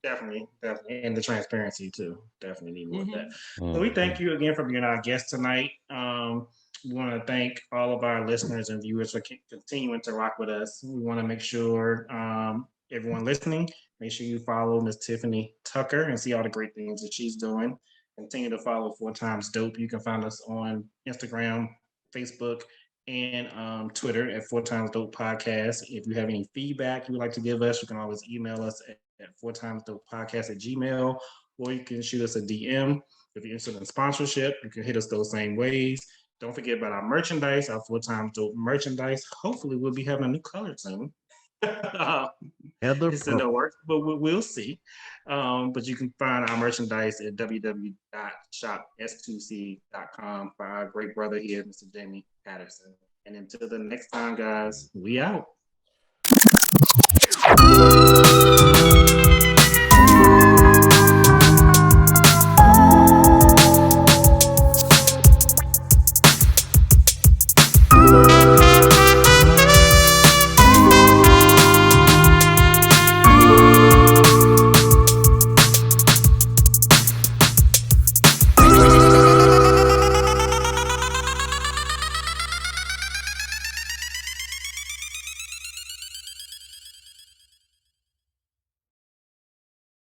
Definitely. And the transparency too. Definitely need more of that. Mm-hmm. So we thank you again for being our guest tonight. We want to thank all of our listeners and viewers for continuing to rock with us. We want to make sure everyone listening, make sure you follow Miss Tiffany Tucker and see all the great things that she's doing. Continue to follow 4x Dope. You can find us on Instagram, Facebook, and Twitter at 4x Dope Podcast. If you have any feedback you would like to give us, you can always email us at 4x Dope Podcast at Gmail, or you can shoot us a DM. If you're interested in sponsorship, you can hit us those same ways. Don't forget about our merchandise, our 4x Dope merchandise. Hopefully, we'll be having a new color soon. It's in the works, but we'll see. But you can find our merchandise at www.shops2c.com by our great brother here, Mr. Jamie Patterson. And until the next time, guys, we out.